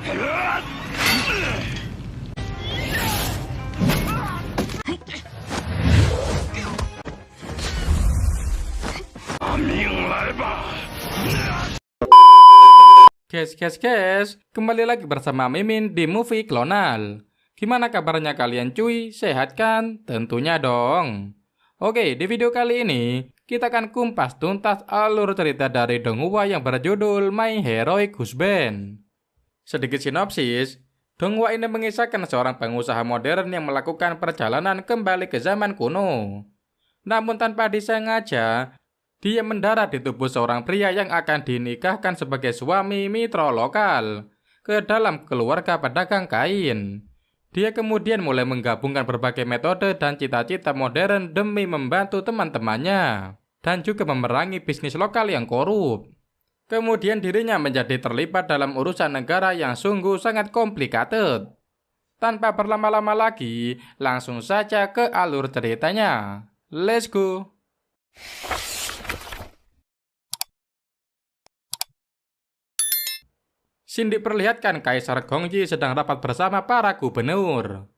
Guys, kembali lagi bersama Mimin di Movie Klonal. Gimana kabarnya kalian cuy? Sehat kan? Tentunya dong. Oke, di video kali ini kita akan kumpas tuntas alur cerita dari donghua yang berjudul My Heroic Husband. Sedikit sinopsis, donghua ini mengisahkan seorang pengusaha modern yang melakukan perjalanan kembali ke zaman kuno. Namun tanpa disengaja, dia mendarat di tubuh seorang pria yang akan dinikahkan sebagai suami mitra lokal ke dalam keluarga pedagang kain. Dia kemudian mulai menggabungkan berbagai metode dan cita-cita modern demi membantu teman-temannya dan juga memerangi bisnis lokal yang korup. Kemudian dirinya menjadi terlibat dalam urusan negara yang sungguh sangat complicated. Tanpa berlama-lama lagi, langsung saja ke alur ceritanya. Let's go! Scene diperlihatkan Kaisar Gongji sedang rapat bersama para gubernur.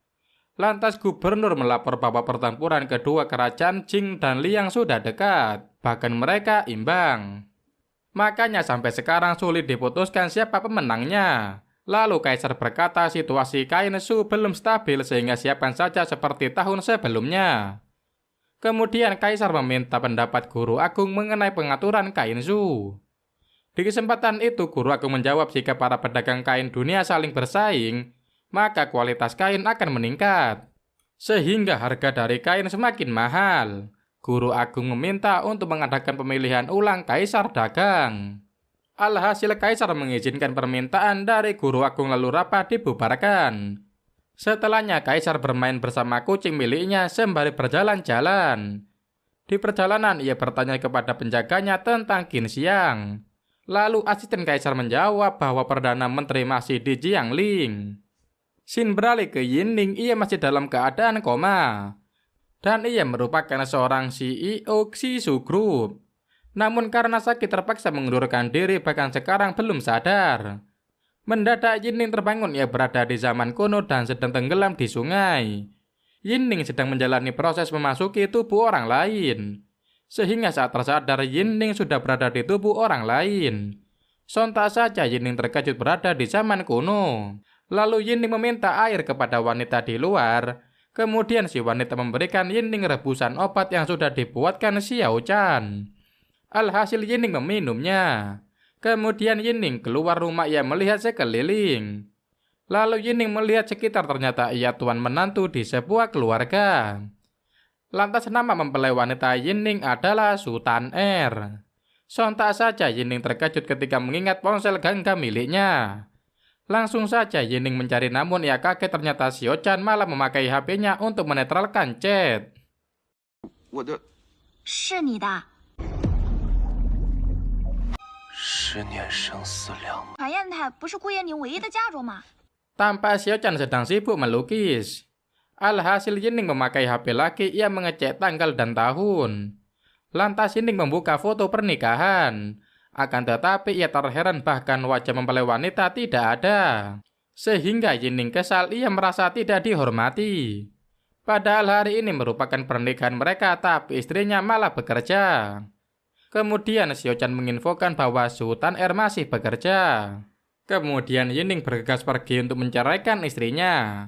Lantas gubernur melapor bahwa pertempuran kedua kerajaan Jing dan Liang sudah dekat, bahkan mereka imbang. Makanya sampai sekarang sulit diputuskan siapa pemenangnya. Lalu Kaisar berkata situasi Kainsu belum stabil sehingga siapkan saja seperti tahun sebelumnya. Kemudian Kaisar meminta pendapat Guru Agung mengenai pengaturan Kainsu. Di kesempatan itu, Guru Agung menjawab jika para pedagang kain dunia saling bersaing, maka kualitas kain akan meningkat, sehingga harga dari kain semakin mahal. Guru Agung meminta untuk mengadakan pemilihan ulang Kaisar Dagang. Alhasil Kaisar mengizinkan permintaan dari Guru Agung lalu rapat dibubarkan. Setelahnya Kaisar bermain bersama kucing miliknya sembari berjalan-jalan. Di perjalanan ia bertanya kepada penjaganya tentang Qinxiang. Lalu asisten Kaisar menjawab bahwa Perdana Menteri masih di Jiangling. Scene beralih ke Yinling, ia masih dalam keadaan koma. Dan ia merupakan seorang CEO Xisu Group. Namun karena sakit terpaksa mengundurkan diri bahkan sekarang belum sadar. Mendadak Yinling terbangun, ia berada di zaman kuno dan sedang tenggelam di sungai. Yinling sedang menjalani proses memasuki tubuh orang lain. Sehingga saat tersadar Yinling sudah berada di tubuh orang lain. Sontak saja Yinling terkejut berada di zaman kuno. Lalu Yinling meminta air kepada wanita di luar. Kemudian si wanita memberikan Yinling rebusan obat yang sudah dibuatkan Xiao Chan. Alhasil Yinling meminumnya. Kemudian Yinling keluar rumah, ia melihat sekeliling. Lalu Yinling melihat sekitar, ternyata ia tuan menantu di sebuah keluarga. Lantas nama mempelai wanita Yinling adalah Sultan R. Sontak saja Yinling terkejut ketika mengingat ponsel genggam miliknya. Langsung saja Yinling mencari, namun ia kaget ternyata Xiao Chan malah memakai HP-nya untuk menetralkan chat. 我的是你的10年生死两。传砚台不是顾燕宁唯一的嫁妆吗？ Tampak Xiao Chan sedang sibuk melukis. Alhasil Yinling memakai HP lagi, ia mengecek tanggal dan tahun. Lantas Yinling membuka foto pernikahan. Akan tetapi ia terheran bahkan wajah mempelai wanita tidak ada. Sehingga Yinling kesal, ia merasa tidak dihormati. Padahal hari ini merupakan pernikahan mereka, tapi istrinya malah bekerja. Kemudian Xiao Chan menginfokan bahwa Sultan R masih bekerja. Kemudian Yinling bergegas pergi untuk menceraikan istrinya.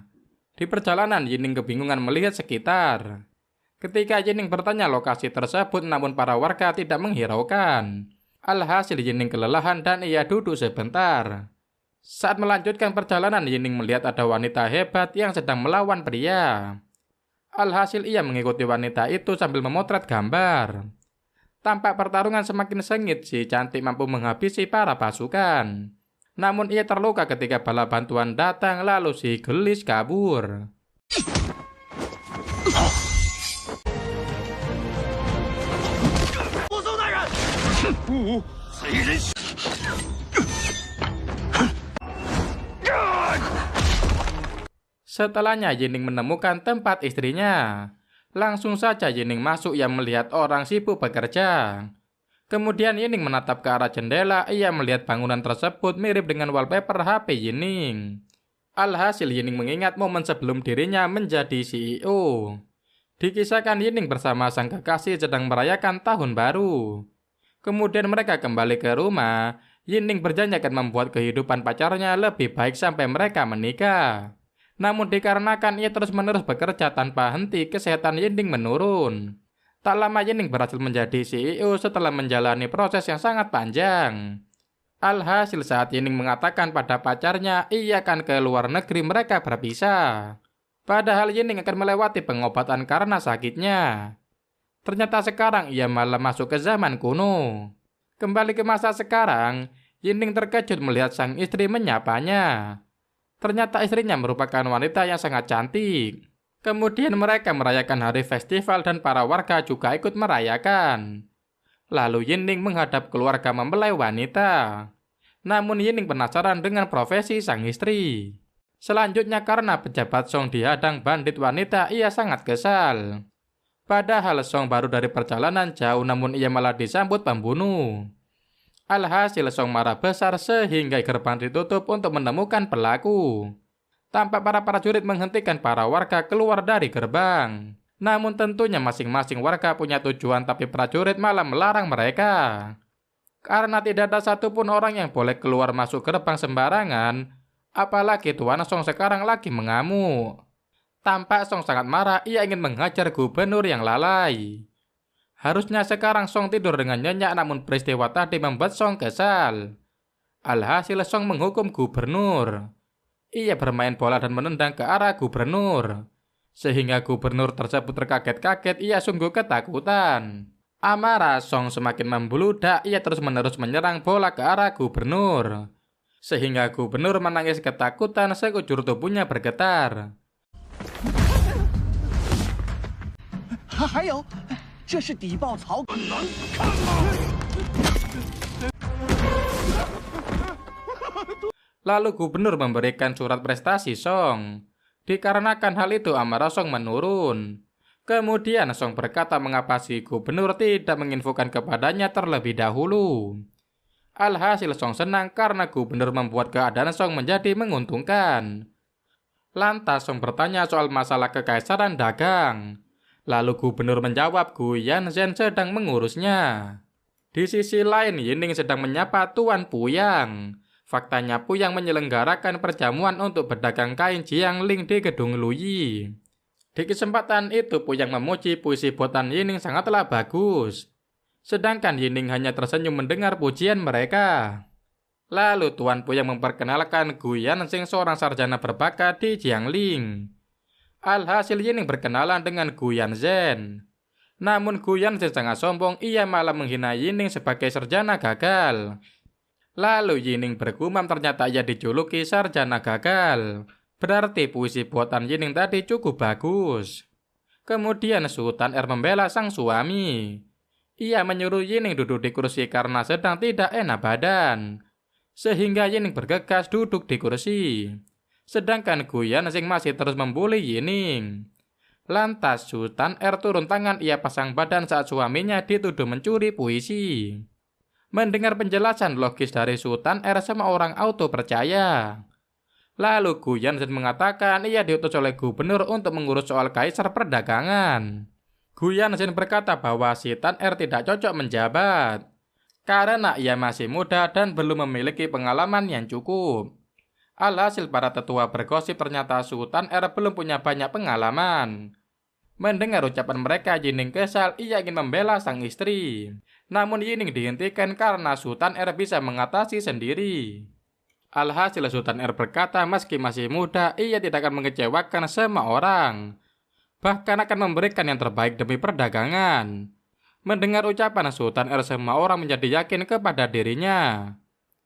Di perjalanan Yinling kebingungan melihat sekitar. Ketika Yinling bertanya lokasi tersebut, namun para warga tidak menghiraukan. Alhasil Yinling kelelahan dan ia duduk sebentar. Saat melanjutkan perjalanan, Yinling melihat ada wanita hebat yang sedang melawan pria. Alhasil ia mengikuti wanita itu sambil memotret gambar. Tampak pertarungan semakin sengit, si cantik mampu menghabisi para pasukan. Namun ia terluka ketika bala bantuan datang, lalu si gelis kabur. Setelahnya Yinling menemukan tempat istrinya. Langsung saja Yinling masuk yang melihat orang sibuk bekerja. Kemudian Yining menatap ke arah jendela, ia melihat bangunan tersebut mirip dengan wallpaper HP Yining. Alhasil Yining mengingat momen sebelum dirinya menjadi CEO. Dikisahkan Yining bersama sang kekasih sedang merayakan tahun baru. Kemudian mereka kembali ke rumah. Yining berjanji akan membuat kehidupan pacarnya lebih baik sampai mereka menikah. Namun dikarenakan ia terus-menerus bekerja tanpa henti, kesehatan Yining menurun. Tak lama Yining berhasil menjadi CEO setelah menjalani proses yang sangat panjang. Alhasil saat Yining mengatakan pada pacarnya ia akan ke luar negeri, mereka berpisah. Padahal Yining akan melewati pengobatan karena sakitnya. Ternyata sekarang ia malah masuk ke zaman kuno. Kembali ke masa sekarang, Yining terkejut melihat sang istri menyapanya. Ternyata istrinya merupakan wanita yang sangat cantik. Kemudian mereka merayakan hari festival dan para warga juga ikut merayakan. Lalu Yining menghadap keluarga mempelai wanita. Namun Yining penasaran dengan profesi sang istri. Selanjutnya karena pejabat Song dihadang bandit wanita, ia sangat kesal. Padahal Song baru dari perjalanan jauh, namun ia malah disambut pembunuh. Alhasil Song marah besar sehingga gerbang ditutup untuk menemukan pelaku. Tampak para prajurit menghentikan para warga keluar dari gerbang. Namun tentunya masing-masing warga punya tujuan, tapi prajurit malah melarang mereka. Karena tidak ada satupun orang yang boleh keluar masuk gerbang sembarangan, apalagi Tuan Song sekarang lagi mengamuk. Tampak Song sangat marah, ia ingin menghajar gubernur yang lalai. Harusnya sekarang Song tidur dengan nyenyak, namun peristiwa tadi membuat Song kesal. Alhasil Song menghukum gubernur. Ia bermain bola dan menendang ke arah gubernur. Sehingga gubernur tersebut terkaget-kaget, ia sungguh ketakutan. Amarah Song semakin membludak, ia terus-menerus menyerang bola ke arah gubernur. Sehingga gubernur menangis ketakutan, sekujur tubuhnya bergetar. 还有，这是底报草稿。 Lalu gubernur memberikan surat prestasi Song. Dikarenakan hal itu amarah Song menurun. Kemudian Song berkata mengapa si gubernur tidak menginfokan kepadanya terlebih dahulu. Alhasil Song senang karena gubernur membuat keadaan Song menjadi menguntungkan. Lantas Song bertanya soal masalah kekaisaran dagang. Lalu gubernur menjawab Gu Yanzhen sedang mengurusnya. Di sisi lain Yining sedang menyapa Tuan Puyang. Faktanya Puyang menyelenggarakan perjamuan untuk pedagang kain Jiangling di gedung Luyi. Di kesempatan itu Puyang memuji puisi buatan Yining sangatlah bagus. Sedangkan Yining hanya tersenyum mendengar pujian mereka. Lalu Tuan Puyang memperkenalkan Gu Yanzhen, seorang sarjana berbakat di Jiangling. Alhasil Yining berkenalan dengan Gu Yanzhen. Namun Gu Yanzhen sangat sombong, ia malah menghina Yining sebagai sarjana gagal. Lalu Yining bergumam ternyata ia dijuluki sarjana gagal. Berarti puisi buatan Yining tadi cukup bagus. Kemudian Sultan Er membela sang suami. Ia menyuruh Yining duduk di kursi karena sedang tidak enak badan. Sehingga Yining bergegas duduk di kursi. Sedangkan Gu Yanzhen masih terus membuli Yining. Lantas Sultan Er turun tangan, ia pasang badan saat suaminya dituduh mencuri puisi. Mendengar penjelasan logis dari Sultan Er, semua orang auto percaya. Lalu Gu Yanzhen mengatakan ia diutus oleh gubernur untuk mengurus soal kaisar perdagangan. Gu Yanzhen berkata bahwa si Tan Er tidak cocok menjabat karena ia masih muda dan belum memiliki pengalaman yang cukup. Alhasil para tetua bergosip ternyata Sultan Er belum punya banyak pengalaman. Mendengar ucapan mereka, Yining kesal, ia ingin membela sang istri. Namun Yining dihentikan karena Sultan Er bisa mengatasi sendiri. Alhasil Sultan Er berkata meski masih muda, ia tidak akan mengecewakan semua orang. Bahkan akan memberikan yang terbaik demi perdagangan. Mendengar ucapan Sultan Er, semua orang menjadi yakin kepada dirinya.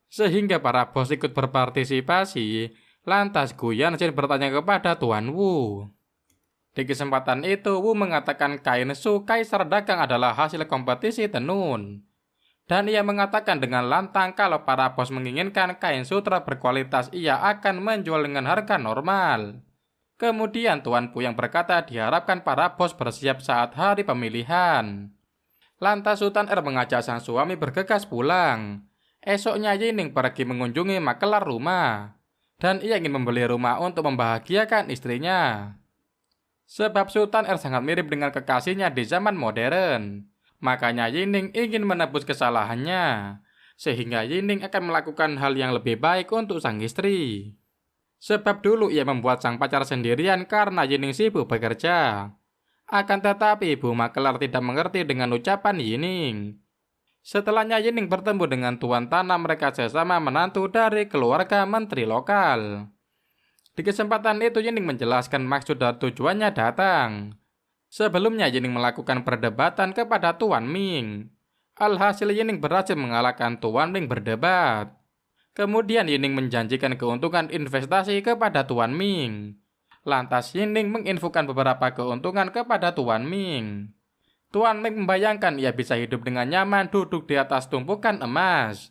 Sehingga para bos ikut berpartisipasi. Lantas Gu Yanzhen bertanya kepada Tuan Wu. Di kesempatan itu, Wu mengatakan kain Su kaisar dagang adalah hasil kompetisi tenun. Dan ia mengatakan dengan lantang kalau para bos menginginkan kain sutra berkualitas, ia akan menjual dengan harga normal. Kemudian Tuan Puyang berkata diharapkan para bos bersiap saat hari pemilihan. Lantas Sultan Er mengajak sang suami bergegas pulang. Esoknya Yining pergi mengunjungi makelar rumah. Dan ia ingin membeli rumah untuk membahagiakan istrinya. Sebab Sultan Er sangat mirip dengan kekasihnya di zaman modern. Makanya Yining ingin menebus kesalahannya. Sehingga Yining akan melakukan hal yang lebih baik untuk sang istri. Sebab dulu ia membuat sang pacar sendirian karena Yining sibuk bekerja. Akan tetapi ibu makelar tidak mengerti dengan ucapan Yining. Setelahnya Yining bertemu dengan tuan tanah, mereka sesama menantu dari keluarga menteri lokal. Di kesempatan itu Yining menjelaskan maksud dan tujuannya datang. Sebelumnya Yining melakukan perdebatan kepada Tuan Ming. Alhasil Yining berhasil mengalahkan Tuan Ming berdebat. Kemudian Yining menjanjikan keuntungan investasi kepada Tuan Ming. Lantas Yining menginfokan beberapa keuntungan kepada Tuan Ming. Tuan Ming membayangkan ia bisa hidup dengan nyaman duduk di atas tumpukan emas.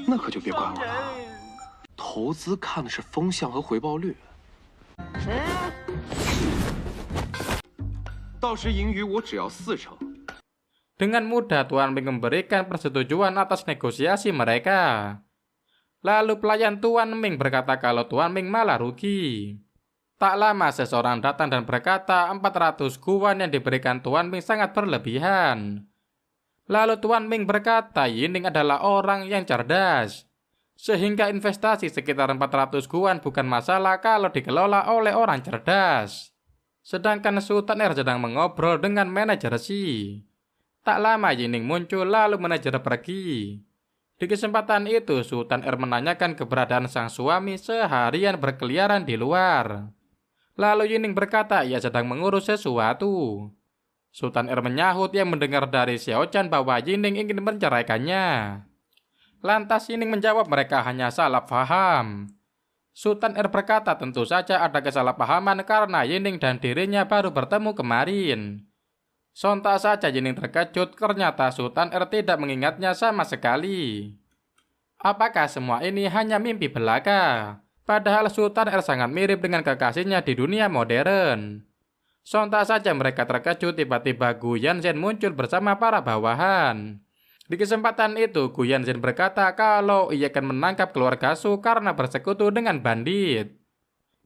那可就别怪我了。投资看的是风向和回报率。到时盈余我只要40%。 Dengan mudah Tuan Ming memberikan persetujuan atas negosiasi mereka. Lalu pelayan Tuan Ming berkata kalau Tuan Ming malah rugi. Tak lama seseorang datang dan berkata 400 guan yang diberikan Tuan Ming sangat berlebihan. Lalu Tuan Ming berkata Yining adalah orang yang cerdas. Sehingga investasi sekitar 400 guan bukan masalah kalau dikelola oleh orang cerdas. Sedangkan Sultan Er sedang mengobrol dengan manajer Si. Tak lama Yining muncul lalu manajer pergi. Di kesempatan itu Sultan Er menanyakan keberadaan sang suami seharian berkeliaran di luar. Lalu Yining berkata ia sedang mengurus sesuatu. Sultan Er menyahut yang mendengar dari Xiao Chan bahwa Yining ingin menceraikannya. Lantas Yining menjawab mereka hanya salah paham. Sultan Er berkata tentu saja ada kesalahpahaman karena Yining dan dirinya baru bertemu kemarin. Sontak saja Yining terkejut, ternyata Sultan Er tidak mengingatnya sama sekali. Apakah semua ini hanya mimpi belaka? Padahal Sultan Er sangat mirip dengan kekasihnya di dunia modern. Sontak saja mereka terkejut, tiba-tiba Gu Yanzhen muncul bersama para bawahan. Di kesempatan itu Gu Yanzhen berkata kalau ia akan menangkap keluarga Su karena bersekutu dengan bandit.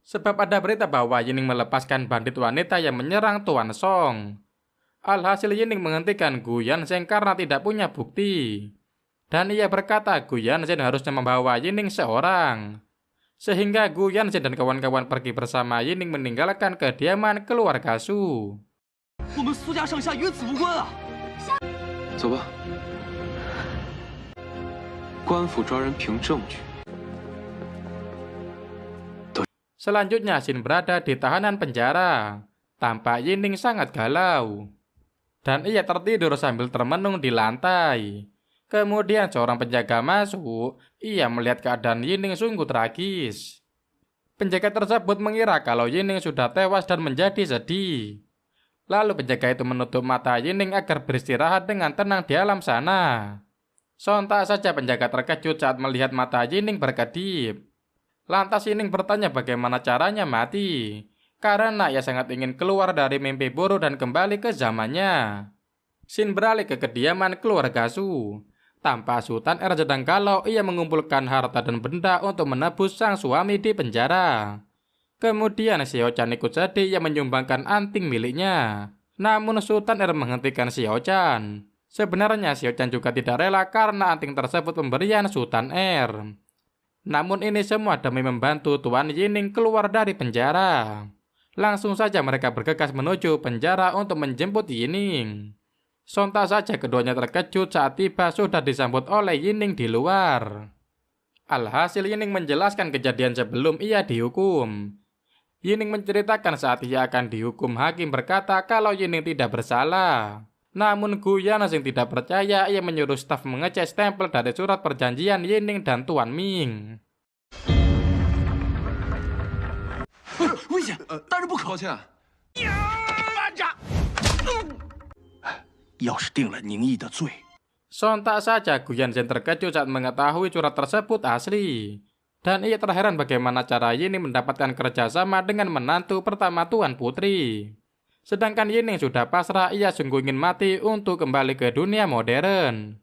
Sebab ada berita bahwa Yining melepaskan bandit wanita yang menyerang Tuan Song. Alhasil Yining menghentikan Gu Yanzhen karena tidak punya bukti. Dan ia berkata Gu Yanzhen harusnya membawa Yining seorang. Sehingga Gu Yanzhen dan kawan-kawan pergi bersama Yining meninggalkan kediaman keluarga Su. 我们苏家上下与此无关啊！ 走吧，官府抓人凭证据。 Selanjutnya Xin berada di tahanan penjara. Tampak Yining sangat galau. Dan ia tertidur sambil termenung di lantai. Kemudian seorang penjaga masuk. Ia melihat keadaan Yining sungguh tragis. Penjaga tersebut mengira kalau Yining sudah tewas dan menjadi sedih. Lalu penjaga itu menutup mata Yining agar beristirahat dengan tenang di alam sana. Sontak saja penjaga terkejut saat melihat mata Yining berkedip. Lantas Yining bertanya bagaimana caranya mati. Karena ia sangat ingin keluar dari mimpi buruk dan kembali ke zamannya. Xin beralih ke kediaman keluarga Su. Tanpa Sultan Er sedang galau, ia mengumpulkan harta dan benda untuk menebus sang suami di penjara. Kemudian Xiao Chan ikut sedih, ia menyumbangkan anting miliknya. Namun Sultan Er menghentikan Xiao Chan. Sebenarnya Xiao Chan juga tidak rela karena anting tersebut pemberian Sultan Er. Namun ini semua demi membantu Tuan Yining keluar dari penjara. Langsung saja mereka bergegas menuju penjara untuk menjemput Yining. Sontak saja keduanya terkejut saat tiba sudah disambut oleh Yining di luar. Alhasil Yining menjelaskan kejadian sebelum ia dihukum. Yining menceritakan saat ia akan dihukum, hakim berkata kalau Yining tidak bersalah. Namun Gu Yanzhen tidak percaya, ia menyuruh staf mengecek stempel dari surat perjanjian Yining dan Tuan Ming. 危险！大人不可！抱歉，慢着！要是定了宁毅的罪， Sontak saja Gu Yanzhen terkejut saat mengetahui surat tersebut asli. Dan ia terheran bagaimana cara Yining mendapatkan kerjasama dengan menantu pertama Tuan Putri. Sedangkan Yining sudah pasrah, ia sungguh ingin mati untuk kembali ke dunia modern.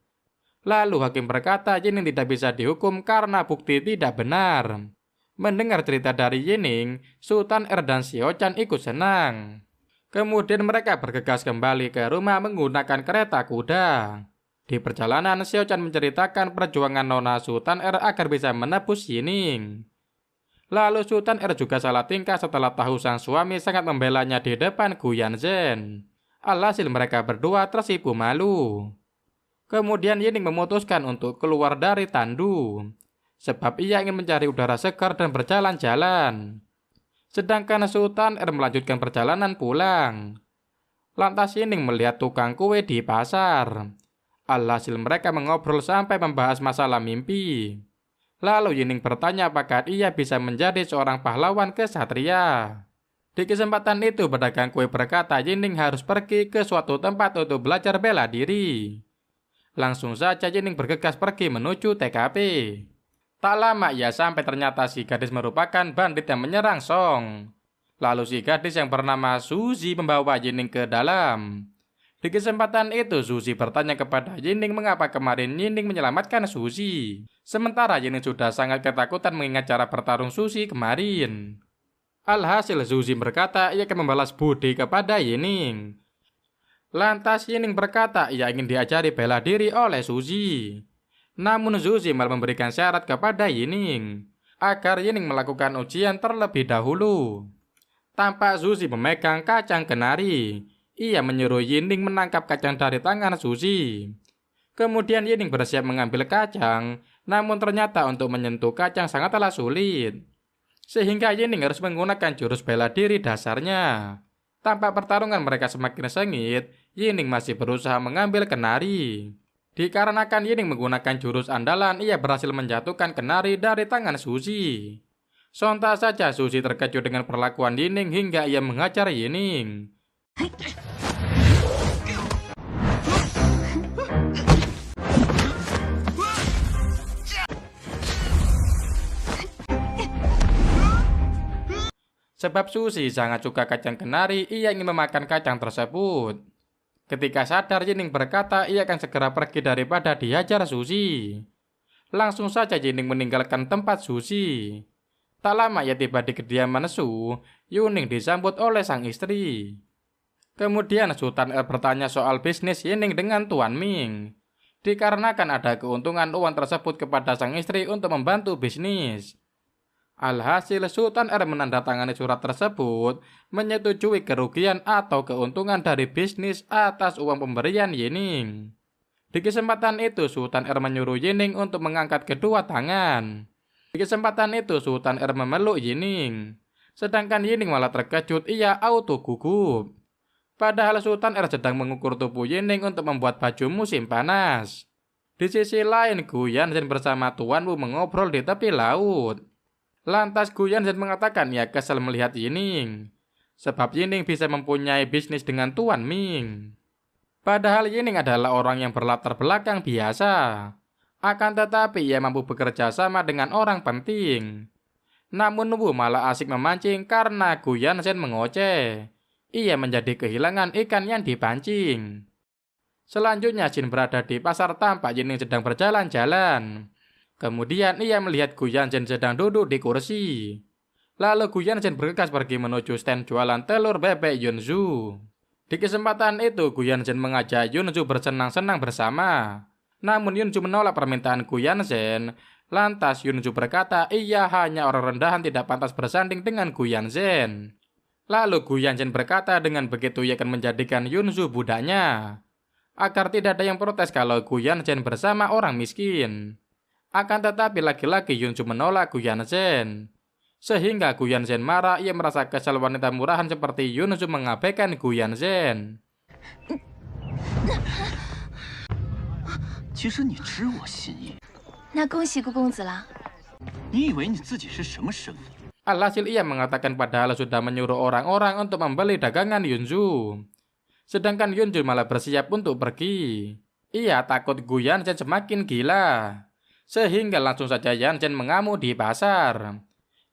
Lalu hakim berkata Yining tidak bisa dihukum karena bukti tidak benar. Mendengar cerita dari Yining, Sultan Er dan Xiao Chan ikut senang. Kemudian mereka bergegas kembali ke rumah menggunakan kereta kuda. Di perjalanan, Xiao Chan menceritakan perjuangan Nona Sultan Er agar bisa menebus Yining. Lalu Sultan Er juga salah tingkah setelah tahu sang suami sangat membelanya di depan Gu Yanzhen. Alhasil mereka berdua tersipu malu. Kemudian Yining memutuskan untuk keluar dari tandu, sebab ia ingin mencari udara segar dan berjalan-jalan. Sedangkan Sultan Er melanjutkan perjalanan pulang. Lantas Yining melihat tukang kue di pasar. Alhasil mereka mengobrol sampai membahas masalah mimpi. Lalu Yining bertanya apakah ia bisa menjadi seorang pahlawan kesatria. Di kesempatan itu pedagang kue berkata Yining harus pergi ke suatu tempat untuk belajar bela diri. Langsung saja Yining bergegas pergi menuju TKP. Tak lama ia sampai ternyata si gadis merupakan bandit yang menyerang Song. Lalu si gadis yang bernama Suzy membawa Yining ke dalam. Di kesempatan itu Suzy bertanya kepada Yining mengapa kemarin Yining menyelamatkan Suzy. Sementara Yining sudah sangat ketakutan mengingat cara bertarung Suzy kemarin. Alhasil Suzy berkata ia akan membalas budi kepada Yining. Lantas Yining berkata ia ingin diajari bela diri oleh Suzy. Namun Suzy malah memberikan syarat kepada Yining agar Yining melakukan ujian terlebih dahulu. Tampak Suzy memegang kacang kenari. Ia menyuruh Yining menangkap kacang dari tangan Suzy. Kemudian Yining bersiap mengambil kacang, namun ternyata untuk menyentuh kacang sangatlah sulit. Sehingga Yining harus menggunakan jurus bela diri dasarnya. Tampak pertarungan mereka semakin sengit, Yining masih berusaha mengambil kenari. Dikarenakan Yining menggunakan jurus andalan, ia berhasil menjatuhkan kenari dari tangan Suzy. Sontak saja Suzy terkejut dengan perlakuan Yining hingga ia menghajar Yining. Sebab Suzy sangat suka kacang kenari, ia ingin memakan kacang tersebut. Ketika sadar Yining berkata ia akan segera pergi daripada dihajar Suzy. Langsung saja Yining meninggalkan tempat Suzy. Tak lama ia tiba di kediaman Su. Yining disambut oleh sang istri. Kemudian Sultan Er bertanya soal bisnis Yining dengan Tuan Ming. Dikarenakan ada keuntungan uang tersebut kepada sang istri untuk membantu bisnis. Alhasil Sultan Er menandatangani surat tersebut menyetujui kerugian atau keuntungan dari bisnis atas uang pemberian Yining. Di kesempatan itu Sultan Er menyuruh Yining untuk mengangkat kedua tangan. Di kesempatan itu Sultan Er memeluk Yining. Sedangkan Yining malah terkejut, ia auto gugup. Padahal Sultan Er sedang mengukur tubuh Yining untuk membuat baju musim panas. Di sisi lain Gu Yanzhen bersama Tuan Wu mengobrol di tepi laut. Lantas Gu Yanzhen mengatakan ia kesal melihat Yining, sebab Yining bisa mempunyai bisnis dengan Tuan Ming. Padahal Yining adalah orang yang berlatar belakang biasa. Akan tetapi ia mampu bekerja sama dengan orang penting. Namun Wu malah asik memancing karena Gu Yanzhen mengoceh. Ia menjadi kehilangan ikan yang dipancing. Selanjutnya Jin berada di pasar, tampak Yining sedang berjalan-jalan. Kemudian ia melihat Gu Yanzhen sedang duduk di kursi. Lalu Gu Yanzhen bergegas pergi menuju stand jualan telur bebek Yunzu. Di kesempatan itu Gu Yanzhen mengajak Yunzu bersenang-senang bersama. Namun Yunzu menolak permintaan Gu Yanzhen. Lantas Yunzu berkata ia hanya orang rendahan tidak pantas bersanding dengan Gu Yanzhen. Lalu Gu Yanzhen berkata dengan begitu ia akan menjadikan Yunzu budaknya, agar tidak ada yang protes kalau Gu Yanzhen bersama orang miskin. Akan tetapi lagi-lagi Yunzu menolak Gu Yanzhen. Sehingga Gu Yanzhen marah, ia merasa kesal wanita murahan seperti Yunzu mengabaikan Gu Yanzhen. 其实你知我心意，那恭喜顾公子了。你以为你自己是什么身份？ Alhasil ia mengatakan padahal sudah menyuruh orang-orang untuk membeli dagangan Yunzu. Sedangkan Yunzu malah bersiap untuk pergi. Ia takut Gu Yanzhen semakin gila. Sehingga langsung saja Yanzhen mengamuk di pasar.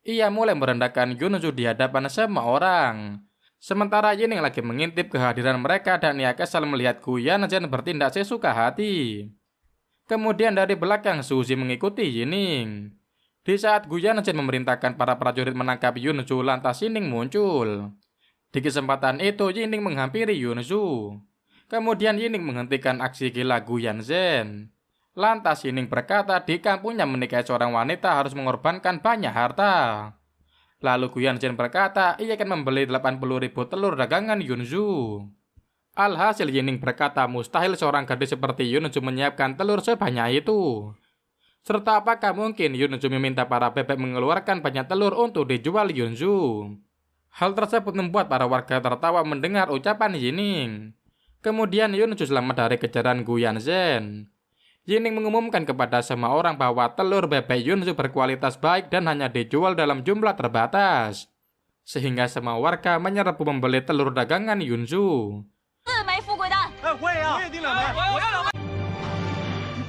Ia mulai merendahkan Yunzu di hadapan semua orang. Sementara Yining lagi mengintip kehadiran mereka dan ia kesal melihat Gu Yanzhen bertindak sesuka hati. Kemudian dari belakang Suzy mengikuti Yining. Di saat Gu Yanzhen memerintahkan para prajurit menangkap Yunzu, lantas Yining muncul. Di kesempatan itu Yining menghampiri Yunzu. Kemudian Yining menghentikan aksi gila Gu Yanzhen. Lantas Yining berkata di kampungnya menikahi seorang wanita harus mengorbankan banyak harta. Lalu Gu Yanzhen berkata ia akan membeli 80.000 telur dagangan Yunzu. Alhasil Yining berkata mustahil seorang gadis seperti Yunzu menyiapkan telur sebanyak itu. Serta apakah mungkin Yunzu meminta para bebek mengeluarkan banyak telur untuk dijual Yunzu. Hal tersebut membuat para warga tertawa mendengar ucapan Yining. Kemudian Yunzu selamat dari kejaran Gu Yanzhen. Yining mengumumkan kepada semua orang bahwa telur bebek Yunzu berkualitas baik dan hanya dijual dalam jumlah terbatas. Sehingga semua warga menyerbu membeli telur dagangan Yunzu.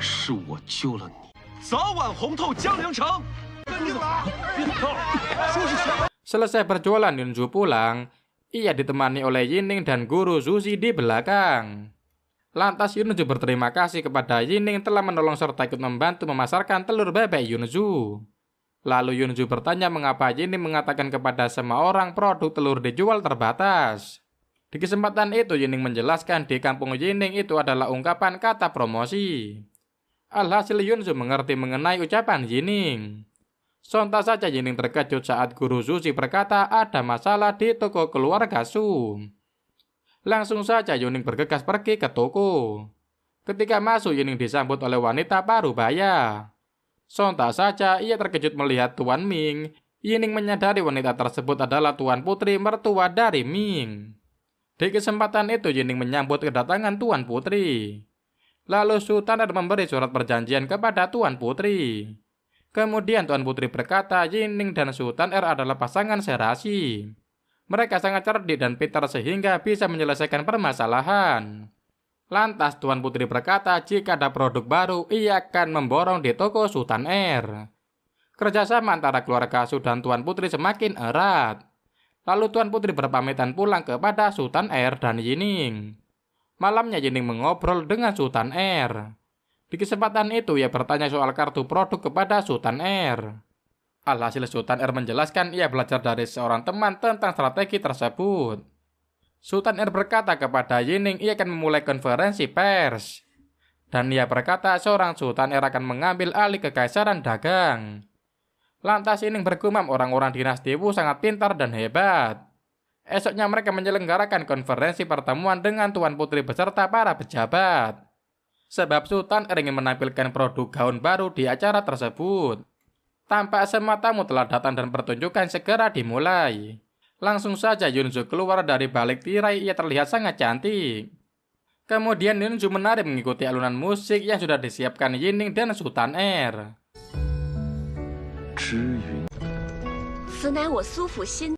是我救了你，早晚红透江陵城。 Selesai berjualan Yunzu pulang, ia ditemani oleh Yining dan guru Suzy di belakang. Lantas Yunzu berterima kasih kepada Yining telah menolong serta ikut membantu memasarkan telur bebek Yunzu. Lalu Yunzu bertanya mengapa Yining mengatakan kepada semua orang produk telur dijual terbatas. Di kesempatan itu Yining menjelaskan di kampung Yining itu adalah ungkapan kata promosi. Alhasil Yunzu mengerti mengenai ucapan Yining. Sontak saja Yining terkejut saat guru Suzy berkata ada masalah di toko keluarga Su. Langsung saja Yining bergegas pergi ke toko. Ketika masuk Yining disambut oleh wanita parubaya. Sontak saja ia terkejut melihat Tuan Ming. Yining menyadari wanita tersebut adalah Tuan Putri mertua dari Ming. Di kesempatan itu Yining menyambut kedatangan Tuan Putri. Lalu Sultan memberi surat perjanjian kepada Tuan Putri. Kemudian Tuan Putri berkata Yining dan Sultan adalah pasangan serasi. Mereka sangat cerdik dan pintar sehingga bisa menyelesaikan permasalahan. Lantas Tuan Putri berkata jika ada produk baru ia akan memborong di toko Sultan Kerjasama antara keluarga Su dan Tuan Putri semakin erat. Lalu Tuan Putri berpamitan pulang kepada Sultan dan Yining. Malamnya Yining mengobrol dengan Sultan Di kesempatan itu ia bertanya soal kartu produk kepada Sultan Alhasil Sultan menjelaskan ia belajar dari seorang teman tentang strategi tersebut. Sultan berkata kepada Yining ia akan memulai konferensi pers. Dan ia berkata seorang Sultan akan mengambil alih kekaisaran dagang. Lantas Yining bergumam orang-orang dinasti Wu sangat pintar dan hebat. Esoknya mereka menyelenggarakan konferensi pertemuan dengan Tuan Putri beserta para pejabat. Sebab Sultan ingin menampilkan produk gaun baru di acara tersebut. Tampak semua tamu telah datang dan pertunjukan segera dimulai. Langsung saja Yunzu keluar dari balik tirai, ia terlihat sangat cantik. Kemudian Yunzu menari mengikuti alunan musik yang sudah disiapkan Yining dan Sultan 知云 此乃我苏府新。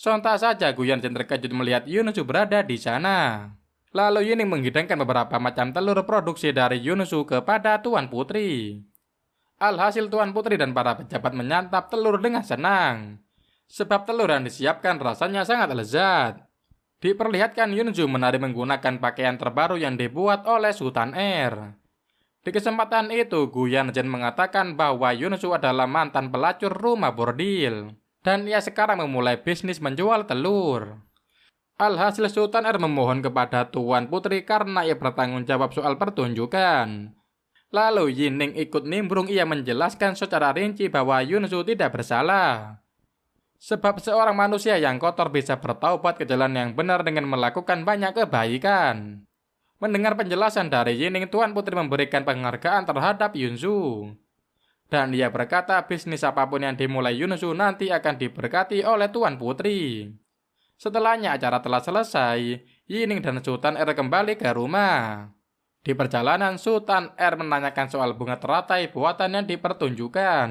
Sontak saja Gu Yanzhen terkejut melihat Yunzu berada di sana. Lalu Yining menghidangkan beberapa macam telur produksi dari Yunzu kepada Tuan Putri. Alhasil Tuan Putri dan para pejabat menyantap telur dengan senang. Sebab telur yang disiapkan rasanya sangat lezat. Diperlihatkan Yunzu menari menggunakan pakaian terbaru yang dibuat oleh Sultan Di kesempatan itu Gu Yanzhen mengatakan bahwa Yunzu adalah mantan pelacur rumah bordil. Dan ia sekarang memulai bisnis menjual telur. Alhasil Sultan memohon kepada Tuan Putri karena ia bertanggung jawab soal pertunjukan. Lalu Yining ikut nimbrung, ia menjelaskan secara rinci bahwa Yunzu tidak bersalah. Sebab seorang manusia yang kotor bisa bertaubat ke jalan yang benar dengan melakukan banyak kebaikan. Mendengar penjelasan dari Yining, Tuan Putri memberikan penghargaan terhadap Yunzu. Dan ia berkata bisnis apapun yang dimulai Yunzu nanti akan diberkati oleh Tuan Putri. Setelahnya acara telah selesai, Yining dan Sultan kembali ke rumah. Di perjalanan Sultan menanyakan soal bunga teratai buatan yang dipertunjukkan.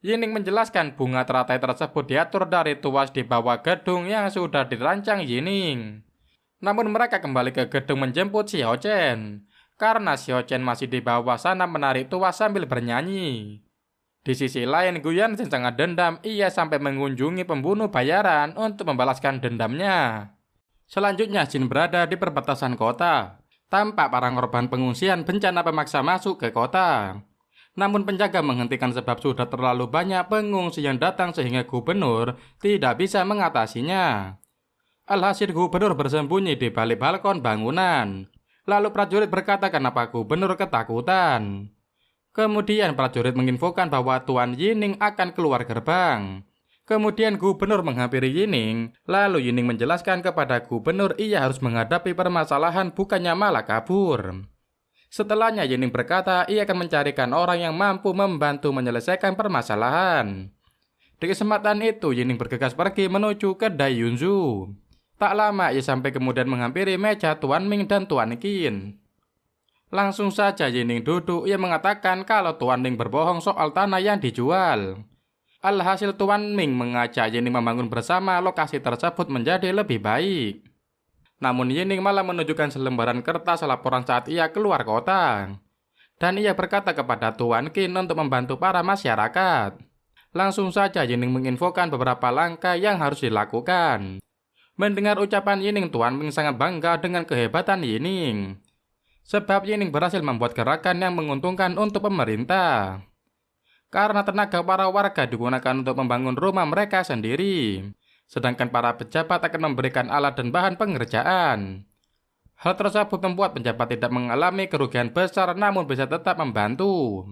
Yining menjelaskan bunga teratai tersebut diatur dari tuas di bawah gedung yang sudah dirancang Yining. Namun mereka kembali ke gedung menjemput Xiao Chen. karena Xiao Chen masih di bawah sana menarik tuas sambil bernyanyi. Di sisi lain, Gu Yanzhen sangat dendam. Ia sampai mengunjungi pembunuh bayaran untuk membalaskan dendamnya. Selanjutnya, Jin berada di perbatasan kota. Tampak para korban pengungsian bencana pemaksa masuk ke kota. Namun penjaga menghentikan sebab sudah terlalu banyak pengungsi yang datang sehingga gubernur tidak bisa mengatasinya. Alhasil gubernur bersembunyi di balik balkon bangunan. Lalu prajurit berkata kenapa gubernur ketakutan. Kemudian prajurit menginfokan bahwa Tuan Yining akan keluar gerbang. Kemudian gubernur menghampiri Yining, lalu Yining menjelaskan kepada gubernur ia harus menghadapi permasalahan bukannya malah kabur. Setelahnya Yining berkata ia akan mencarikan orang yang mampu membantu menyelesaikan permasalahan. Di kesempatan itu Yining bergegas pergi menuju kedai Yunzu. Tak lama ia sampai kemudian menghampiri meja Tuan Ming dan Tuan Qin. Langsung saja Yining duduk, ia mengatakan kalau Tuan Ming berbohong soal tanah yang dijual. Alhasil Tuan Ming mengajak Yining membangun bersama lokasi tersebut menjadi lebih baik. Namun Yining malah menunjukkan selembaran kertas laporan saat ia keluar kota. Dan ia berkata kepada Tuan Qin untuk membantu para masyarakat. Langsung saja Yining menginfokan beberapa langkah yang harus dilakukan. Mendengar ucapan Yining, Tuan Ming sangat bangga dengan kehebatan Yining. Sebab Yining berhasil membuat gerakan yang menguntungkan untuk pemerintah. Karena tenaga para warga digunakan untuk membangun rumah mereka sendiri. Sedangkan para pejabat akan memberikan alat dan bahan pengerjaan. Hal tersebut membuat pejabat tidak mengalami kerugian besar namun bisa tetap membantu.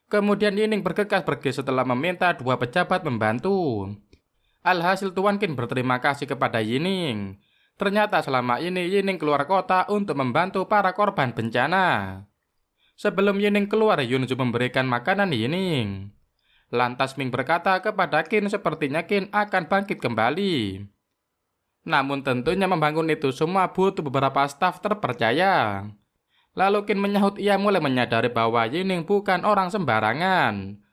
Kemudian Yining bergegas pergi setelah meminta dua pejabat membantu. Alhasil Tuan Qin berterima kasih kepada Yining. Ternyata selama ini Yining keluar kota untuk membantu para korban bencana. Sebelum Yining keluar, Yunzu memberikan makanan Yining. Lantas Ming berkata kepada Qin sepertinya Qin akan bangkit kembali. Namun tentunya membangun itu semua butuh beberapa staf terpercaya. Lalu Qin menyahut ia mulai menyadari bahwa Yining bukan orang sembarangan.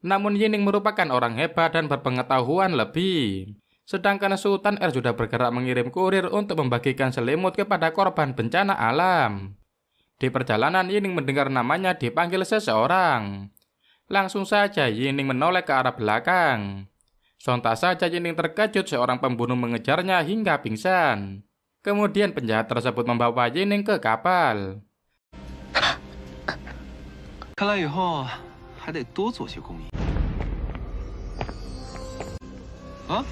Namun Yining merupakan orang hebat dan berpengetahuan lebih. Sedangkan Sultan Er sudah bergerak mengirim kurir untuk membagikan selimut kepada korban bencana alam. Di perjalanan Yining mendengar namanya dipanggil seseorang. Langsung saja Yining menoleh ke arah belakang. Sontak saja Yining terkejut seorang pembunuh mengejarnya hingga pingsan. Kemudian penjahat tersebut membawa Yining ke kapal. 看来以后还得多做些公益。啊？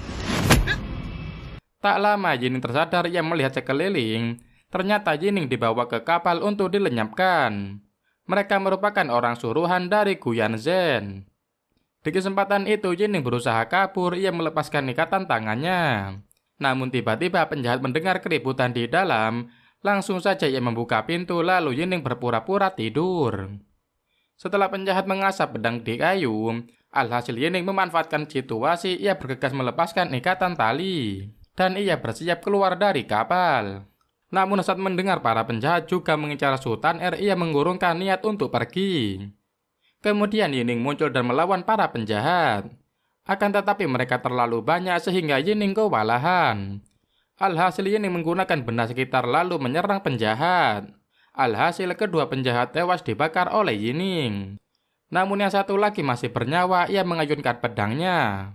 Tak lama Yining tersadar ia melihat sekeliling. Ternyata Yining dibawa ke kapal untuk dilenyapkan. Mereka merupakan orang suruhan dari Gu Yanzhen. Di kesempatan itu Yining berusaha kabur, ia melepaskan ikatan tangannya. Namun tiba-tiba penjahat mendengar keributan di dalam. Langsung saja ia membuka pintu lalu Yining berpura-pura tidur. Setelah penjahat mengasap pedang di kayu, alhasil Yining memanfaatkan situasi, ia bergegas melepaskan ikatan tali. Dan ia bersiap keluar dari kapal. Namun saat mendengar para penjahat juga mengincar Sultan Er, ia mengurungkan niat untuk pergi. Kemudian Yining muncul dan melawan para penjahat. Akan tetapi mereka terlalu banyak sehingga Yining kewalahan. Alhasil Yining menggunakan benda sekitar lalu menyerang penjahat. Alhasil kedua penjahat tewas dibakar oleh Yining. Namun yang satu lagi masih bernyawa, ia mengayunkan pedangnya.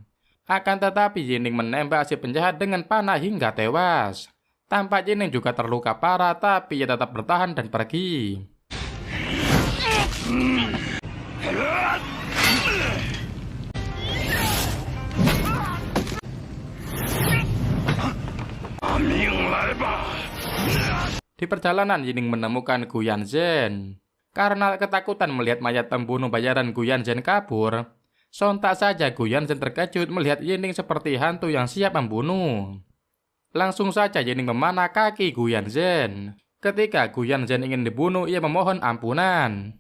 Akan tetapi Yining menembak si penjahat dengan panah hingga tewas. Tampak Yining juga terluka parah tapi ia tetap bertahan dan pergi. Di perjalanan Yining menemukan Gu Yanzhen. Karena ketakutan melihat mayat pembunuh bayaran Gu Yanzhen kabur, sontak saja Gu Yanzhen terkejut melihat Yining seperti hantu yang siap membunuh. Langsung saja Yining memanah kaki Gu Yanzhen. Ketika Gu Yanzhen ingin dibunuh, ia memohon ampunan.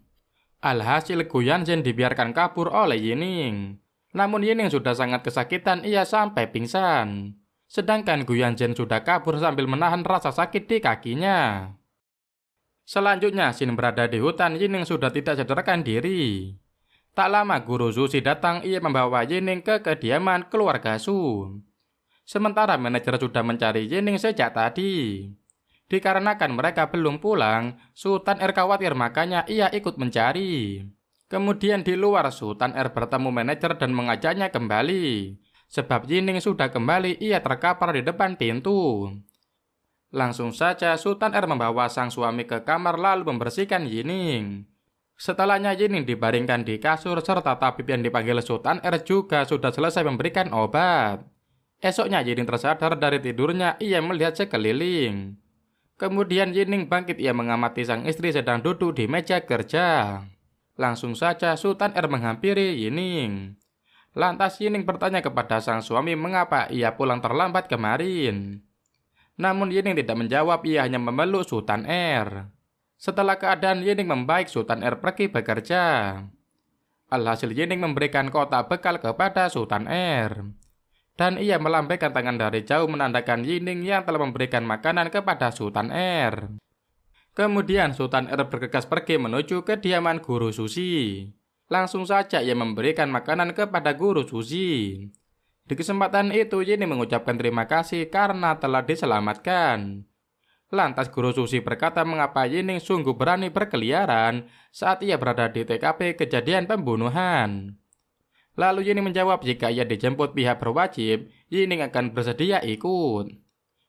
Alhasil Gu Yanzhen dibiarkan kabur oleh Yining. Namun Yining sudah sangat kesakitan, ia sampai pingsan. Sedangkan Gu Yanzhen sudah kabur sambil menahan rasa sakit di kakinya. Selanjutnya, Xin berada di hutan, Yining sudah tidak sadarkan diri. Tak lama Guru Zushi datang, ia membawa Yining ke kediaman keluarga Su. Sementara manajer sudah mencari Yining sejak tadi. Dikarenakan mereka belum pulang, Sultan R khawatir, makanya ia ikut mencari. Kemudian di luar, Sultan R bertemu manajer dan mengajaknya kembali. Sebab Yining sudah kembali, ia terkapar di depan pintu. Langsung saja Sultan R membawa sang suami ke kamar lalu membersihkan Yining. Setelahnya Yining dibaringkan di kasur serta tabib yang dipanggil Sultan R juga sudah selesai memberikan obat. Esoknya Yining tersadar dari tidurnya, ia melihat sekeliling. Kemudian Yining bangkit, ia mengamati sang istri sedang duduk di meja kerja. Langsung saja Sultan R menghampiri Yining. Lantas Yining bertanya kepada sang suami mengapa ia pulang terlambat kemarin. Namun Yining tidak menjawab, ia hanya memeluk Sultan R. Setelah keadaan Yining membaik, Sultan R pergi bekerja. Alhasil Yining memberikan kotak bekal kepada Sultan R. Dan ia melambaikan tangan dari jauh menandakan Yining yang telah memberikan makanan kepada Sultan R. Kemudian Sultan R bergegas pergi menuju kediaman guru Susi. Langsung saja ia memberikan makanan kepada guru Susi. Di kesempatan itu Yining mengucapkan terima kasih karena telah diselamatkan. Lantas guru Susi berkata mengapa Yining sungguh berani berkeliaran saat ia berada di TKP kejadian pembunuhan. Lalu Yining menjawab jika ia dijemput pihak berwajib, Yining akan bersedia ikut.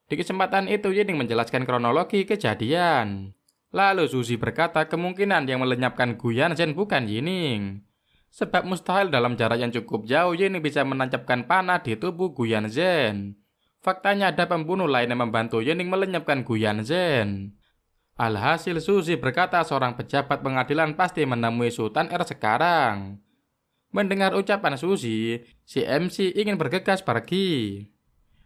Di kesempatan itu Yining menjelaskan kronologi kejadian. Lalu Susi berkata kemungkinan yang melenyapkan Gu Yanzhen bukan Yining. Sebab mustahil dalam jarak yang cukup jauh Yining bisa menancapkan panah di tubuh Gu Yanzhen. Faktanya ada pembunuh lain yang membantu Yining melenyapkan Gu Yanzhen. Alhasil Susi berkata seorang pejabat pengadilan pasti menemui Sultan R sekarang. Mendengar ucapan Susi, si MC ingin bergegas pergi.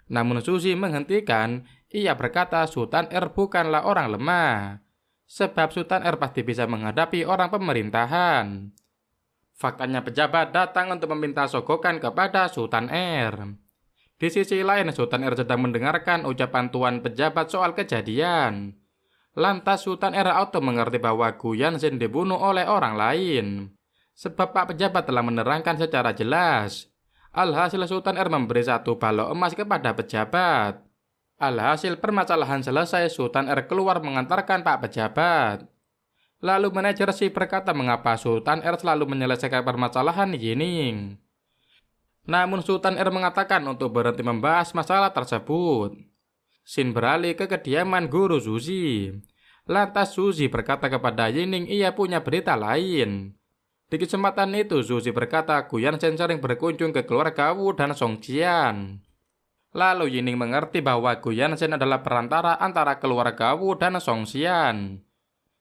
Namun Susi menghentikan, ia berkata Sultan R bukanlah orang lemah. Sebab Sultan R pasti bisa menghadapi orang pemerintahan. Faktanya pejabat datang untuk meminta sogokan kepada Sultan R. Di sisi lain Sultan R sedang mendengarkan ucapan tuan pejabat soal kejadian. Lantas Sultan R auto mengerti bahwa Gu Yanzhen dibunuh oleh orang lain. Sebab Pak pejabat telah menerangkan secara jelas. Alhasil Sultan R memberi 1 balok emas kepada pejabat. Alhasil permasalahan selesai, Sultan R keluar mengantarkan Pak pejabat. Lalu manajer Si berkata mengapa Sultan R selalu menyelesaikan permasalahan Yining. Namun Sultan R mengatakan untuk berhenti membahas masalah tersebut. Sin beralih ke kediaman guru Susi. Lantas Susi berkata kepada Yining ia punya berita lain. Di kesempatan itu Susi berkata Gu Yanzhen sering berkunjung ke keluarga Wu dan Song Qian. Lalu Yining mengerti bahwa Gu Yanzhen adalah perantara antara keluarga Wu dan Song Qian.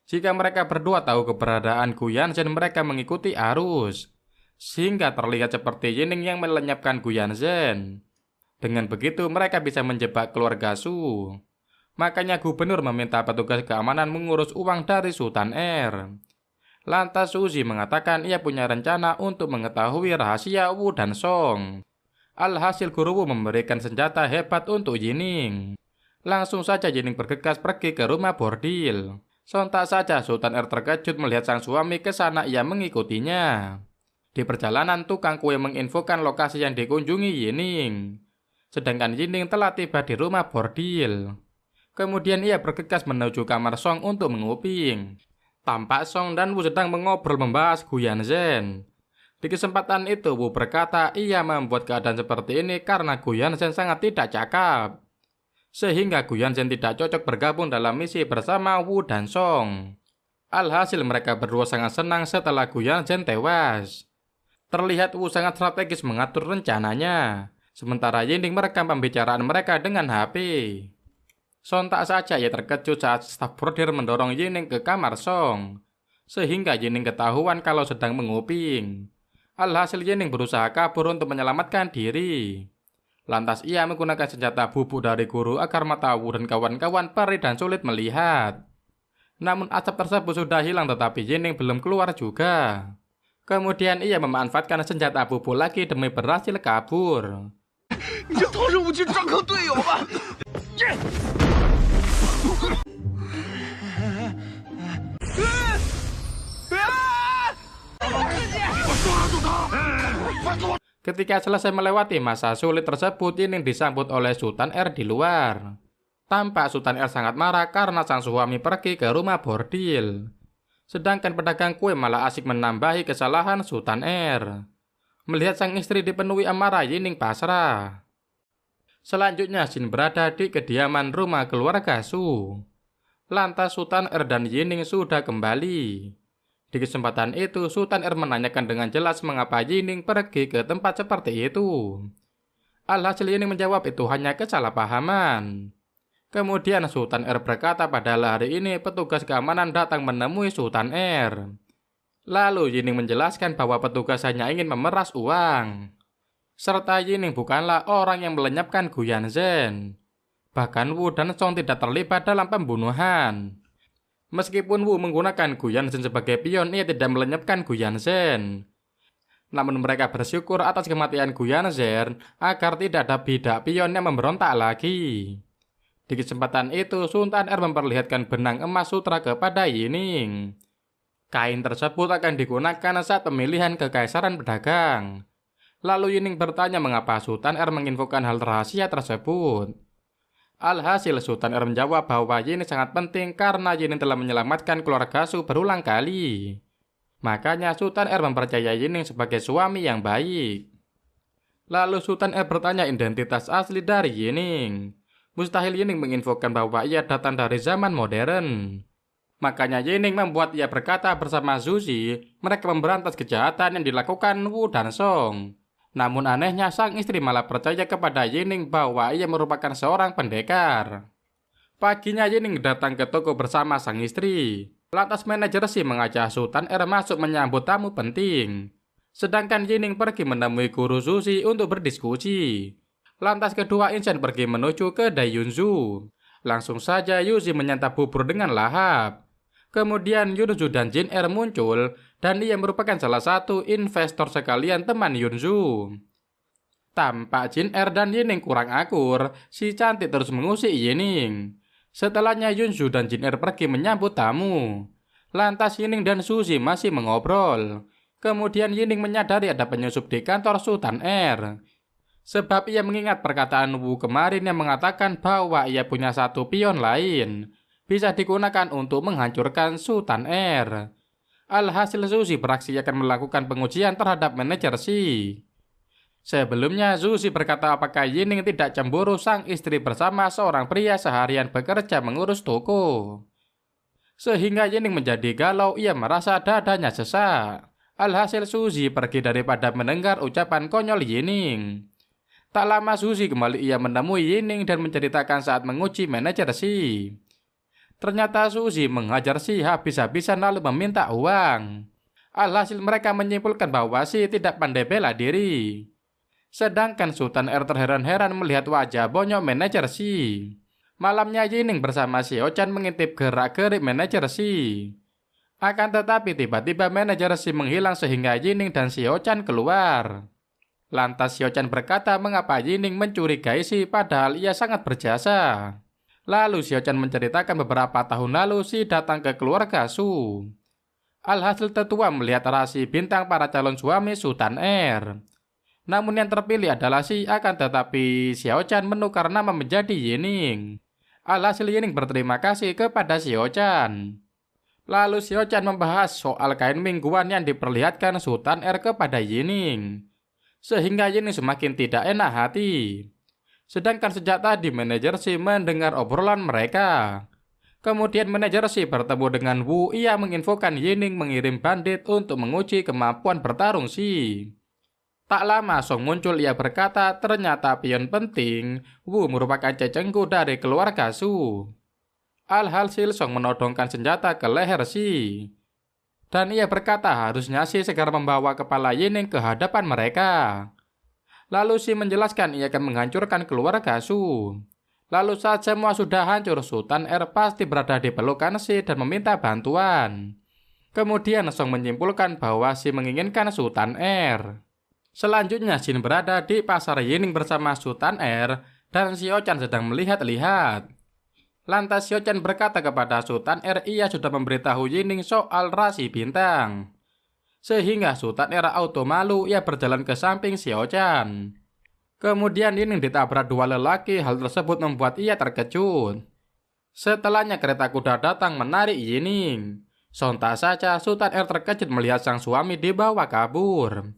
Jika mereka berdua tahu keberadaan Gu Yanzhen, mereka mengikuti arus. Sehingga terlihat seperti Yining yang melenyapkan Gu Yanzhen. Dengan begitu mereka bisa menjebak keluarga Su. Makanya gubernur meminta petugas keamanan mengurus uang dari Sultan R. Lantas Susi mengatakan ia punya rencana untuk mengetahui rahasia Wu dan Song. Alhasil guru Wu memberikan senjata hebat untuk Yining. Langsung saja Yining bergegas pergi ke rumah bordil. Sontak saja Sultan R terkejut melihat sang suami ke sana, ia mengikutinya. Di perjalanan tukang kue menginfokan lokasi yang dikunjungi Yining. Sedangkan Yining telah tiba di rumah bordil. Kemudian ia bergegas menuju kamar Song untuk menguping. Tampak Song dan Wu sedang mengobrol membahas Gu Yanzhen. Di kesempatan itu Wu berkata ia membuat keadaan seperti ini karena Gu Yanzhen sangat tidak cakap. Sehingga Gu Yanzhen tidak cocok bergabung dalam misi bersama Wu dan Song. Alhasil mereka berdua sangat senang setelah Gu Yanzhen tewas. Terlihat Wu sangat strategis mengatur rencananya. Sementara Yining merekam pembicaraan mereka dengan HP. Sontak saja ia terkejut saat staf bordir mendorong Yining ke kamar Song. Sehingga Yining ketahuan kalau sedang menguping. Alhasil Yining berusaha kabur untuk menyelamatkan diri. Lantas ia menggunakan senjata bubuk dari guru agar mata Wu dan kawan-kawan perih dan sulit melihat. Namun asap tersebut sudah hilang tetapi Yining belum keluar juga. Kemudian ia memanfaatkan senjata bubuk lagi demi berhasil kabur. 你就掏出武器抓靠队友吧！ Ketika selesai melewati masa sulit tersebut, Yining disambut oleh Sultan R di luar. Tampak Sultan Er sangat marah karena sang suami pergi ke rumah bordil. Sedangkan pedagang kue malah asik menambahi kesalahan Sultan Er. Melihat sang istri dipenuhi amarah, Yining pasrah. Selanjutnya Jin berada di kediaman rumah keluarga Su. Lantas Sultan Er dan Yining sudah kembali. Di kesempatan itu Sultan Er menanyakan dengan jelas mengapa Yining pergi ke tempat seperti itu. Alhasil Yining menjawab itu hanya kesalahpahaman. Kemudian Sultan Er berkata padahal hari ini petugas keamanan datang menemui Sultan Er. Lalu Yining menjelaskan bahwa petugas hanya ingin memeras uang. Serta Yining bukanlah orang yang melenyapkan Gu Yanzhen. Bahkan Wu dan Song tidak terlibat dalam pembunuhan. Meskipun Wu menggunakan Gu Yanzhen sebagai pion, ia tidak melenyapkan Gu Yanzhen. Namun mereka bersyukur atas kematian Gu Yanzhen agar tidak ada bidak pion yang memberontak lagi. Di kesempatan itu, Sultan Er memperlihatkan benang emas sutra kepada Yining. Kain tersebut akan digunakan saat pemilihan kekaisaran pedagang. Lalu Yining bertanya mengapa Sultan Er menginfokan hal rahasia tersebut. Alhasil Sultan Er menjawab bahwa Yining sangat penting karena Yining telah menyelamatkan keluarga Su berulang kali. Makanya Sultan Er mempercayai Yining sebagai suami yang baik. Lalu Sultan Er bertanya identitas asli dari Yining. Mustahil Yining menginfokan bahwa ia datang dari zaman modern. Makanya Yining membuat ia berkata bersama Zuzi, mereka memberantas kejahatan yang dilakukan Wu dan Song. Namun anehnya sang istri malah percaya kepada Yining bahwa ia merupakan seorang pendekar. Paginya Yining datang ke toko bersama sang istri. Lantas manajer Si mengajak Sultan Er masuk menyambut tamu penting. Sedangkan Yining pergi menemui guru Zuzi untuk berdiskusi. Lantas kedua insan pergi menuju ke Daiyunzu. Langsung saja Yuzi menyantap bubur dengan lahap. Kemudian Yunzu dan Jin Er muncul dan ia merupakan salah satu investor sekalian teman Yunzu. Tampak Jin Er dan Yining kurang akur, si cantik terus mengusik Yining. Setelahnya Yunzu dan Jin Er pergi menyambut tamu. Lantas Yining dan Suzy masih mengobrol. Kemudian Yining menyadari ada penyusup di kantor Sultan Er. Sebab ia mengingat perkataan Wu kemarin yang mengatakan bahwa ia punya satu pion lain. Bisa digunakan untuk menghancurkan Sultan Er. Alhasil Zuzi beraksi akan melakukan pengujian terhadap manajer Si. Sebelumnya Zuzi berkata apakah Yining tidak cemburu sang istri bersama seorang pria seharian bekerja mengurus toko. Sehingga Yining menjadi galau, ia merasa dadanya sesak. Alhasil Zuzi pergi daripada mendengar ucapan konyol Yining. Tak lama Zuzi kembali ia menemui Yining dan menceritakan saat menguji manajer Si. Ternyata Zuzi menghajar Si habis-habisan lalu meminta uang. Alhasil mereka menyimpulkan bahwa Si tidak pandai bela diri. Sedangkan Sultan Er terheran-heran melihat wajah bonyok manajer Si. Malamnya Yining bersama Xiao Chan mengintip gerak-gerik manajer Si. Akan tetapi tiba-tiba manajer Si menghilang sehingga Yining dan Xiao Chan keluar. Lantas Xiao Chan berkata mengapa Yining mencurigai Si padahal ia sangat berjasa. Lalu Xiao Chan menceritakan beberapa tahun lalu Si datang ke keluarga Su. Alhasil tetua melihat rasi bintang para calon suami Sultan Er. Namun yang terpilih adalah Si, akan tetapi Xiao Chan menukar nama menjadi Yining. Alhasil Yining berterima kasih kepada Xiao Chan. Lalu Xiao Chan membahas soal kain mingguan yang diperlihatkan Sultan Er kepada Yining. Sehingga Yining semakin tidak enak hati. Sedangkan sejak tadi manajer Si mendengar obrolan mereka. Kemudian manajer Si bertemu dengan Wu, ia menginfokan Yining mengirim bandit untuk menguji kemampuan bertarung Si. Tak lama Song muncul, ia berkata ternyata pion penting Wu merupakan cecengku dari keluarga Su. Alhasil Song menodongkan senjata ke leher Si. Dan ia berkata harusnya Si segera membawa kepala Yining ke hadapan mereka. Lalu Si menjelaskan ia akan menghancurkan keluarga Su. Lalu saat semua sudah hancur, Sultan Er pasti berada di pelukan Si dan meminta bantuan. Kemudian Song menyimpulkan bahwa Si menginginkan Sultan Er. Selanjutnya Jin berada di pasar Yining bersama Sultan Er dan Xiao Chan sedang melihat-lihat. Lantas Xiao Chan berkata kepada Sultan Er ia sudah memberitahu Yining soal rasi bintang. Sehingga Sultan Er auto malu, ia berjalan ke samping Xiao Chan. Kemudian Yining ditabrak dua lelaki, hal tersebut membuat ia terkejut. Setelahnya kereta kuda datang menarik Yining. Sontak saja Sultan R terkejut melihat sang suami dibawa kabur.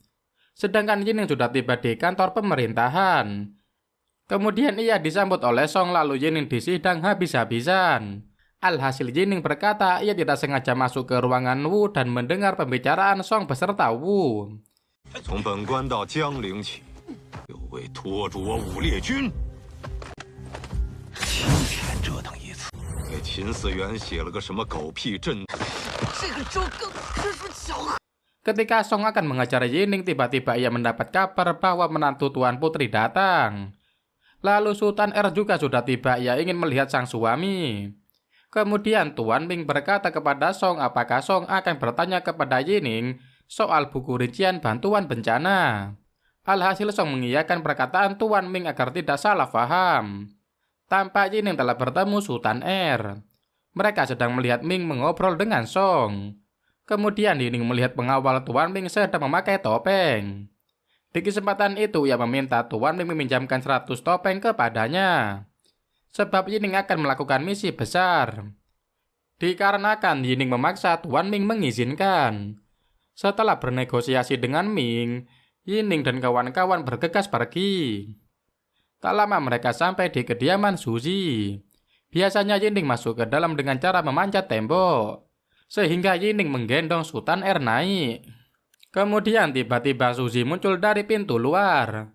Sedangkan Yining sudah tiba di kantor pemerintahan. Kemudian ia disambut oleh Song, lalu Yining disidang habis-habisan. Alhasil Yining berkata ia tidak sengaja masuk ke ruangan Wu dan mendengar pembicaraan Song beserta Wu. 从本关到江陵起，有位拖着武烈军，今天折腾一次，给秦嗣源写了个什么狗屁阵。这个周更实属巧合。 Ketika Song akan mengajar Yining, tiba-tiba ia mendapat kabar bahwa menantu Tuan Putri datang. Lalu Sultan R juga sudah tiba, ia ingin melihat sang suami. Kemudian Tuan Ming berkata kepada Song apakah Song akan bertanya kepada Yining soal buku rincian bantuan bencana. Alhasil Song mengiyakan perkataan Tuan Ming agar tidak salah paham. Tampak Yining telah bertemu Sultan R. Mereka sedang melihat Ming mengobrol dengan Song. Kemudian Yining melihat pengawal Tuan Ming sedang memakai topeng. Di kesempatan itu ia meminta Tuan Ming meminjamkan 100 topeng kepadanya. Sebab Yining akan melakukan misi besar. Dikarenakan Yining memaksa, Tuan Ming mengizinkan. Setelah bernegosiasi dengan Ming, Yining dan kawan-kawan bergegas pergi. Tak lama mereka sampai di kediaman Suzy. Biasanya Yining masuk ke dalam dengan cara memanjat tembok, sehingga Yining menggendong Sultan R naik. Kemudian tiba-tiba Suzy muncul dari pintu luar.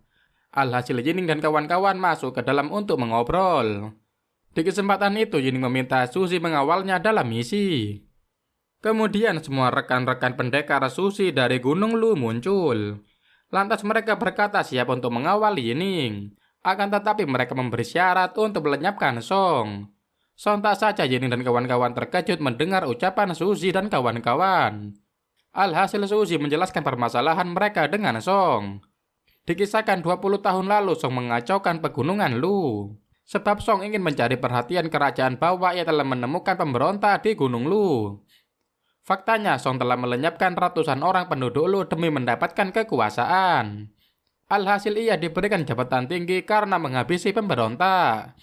Alhasil Yining dan kawan-kawan masuk ke dalam untuk mengobrol. Di kesempatan itu Yining meminta Suzy mengawalnya dalam misi. Kemudian semua rekan-rekan pendekar Suzy dari Gunung Lu muncul. Lantas mereka berkata siap untuk mengawal Yining. Akan tetapi mereka memberi syarat untuk melenyapkan Song. Sontak saja Yining dan kawan-kawan terkejut mendengar ucapan Suzy dan kawan-kawan. Alhasil Suzy menjelaskan permasalahan mereka dengan Song. Dikisahkan 20 tahun lalu Song mengacaukan pegunungan Lu. Sebab Song ingin mencari perhatian kerajaan bahwa ia telah menemukan pemberontak di Gunung Lu. Faktanya Song telah melenyapkan ratusan orang penduduk Lu demi mendapatkan kekuasaan. Alhasil ia diberikan jabatan tinggi karena menghabisi pemberontak.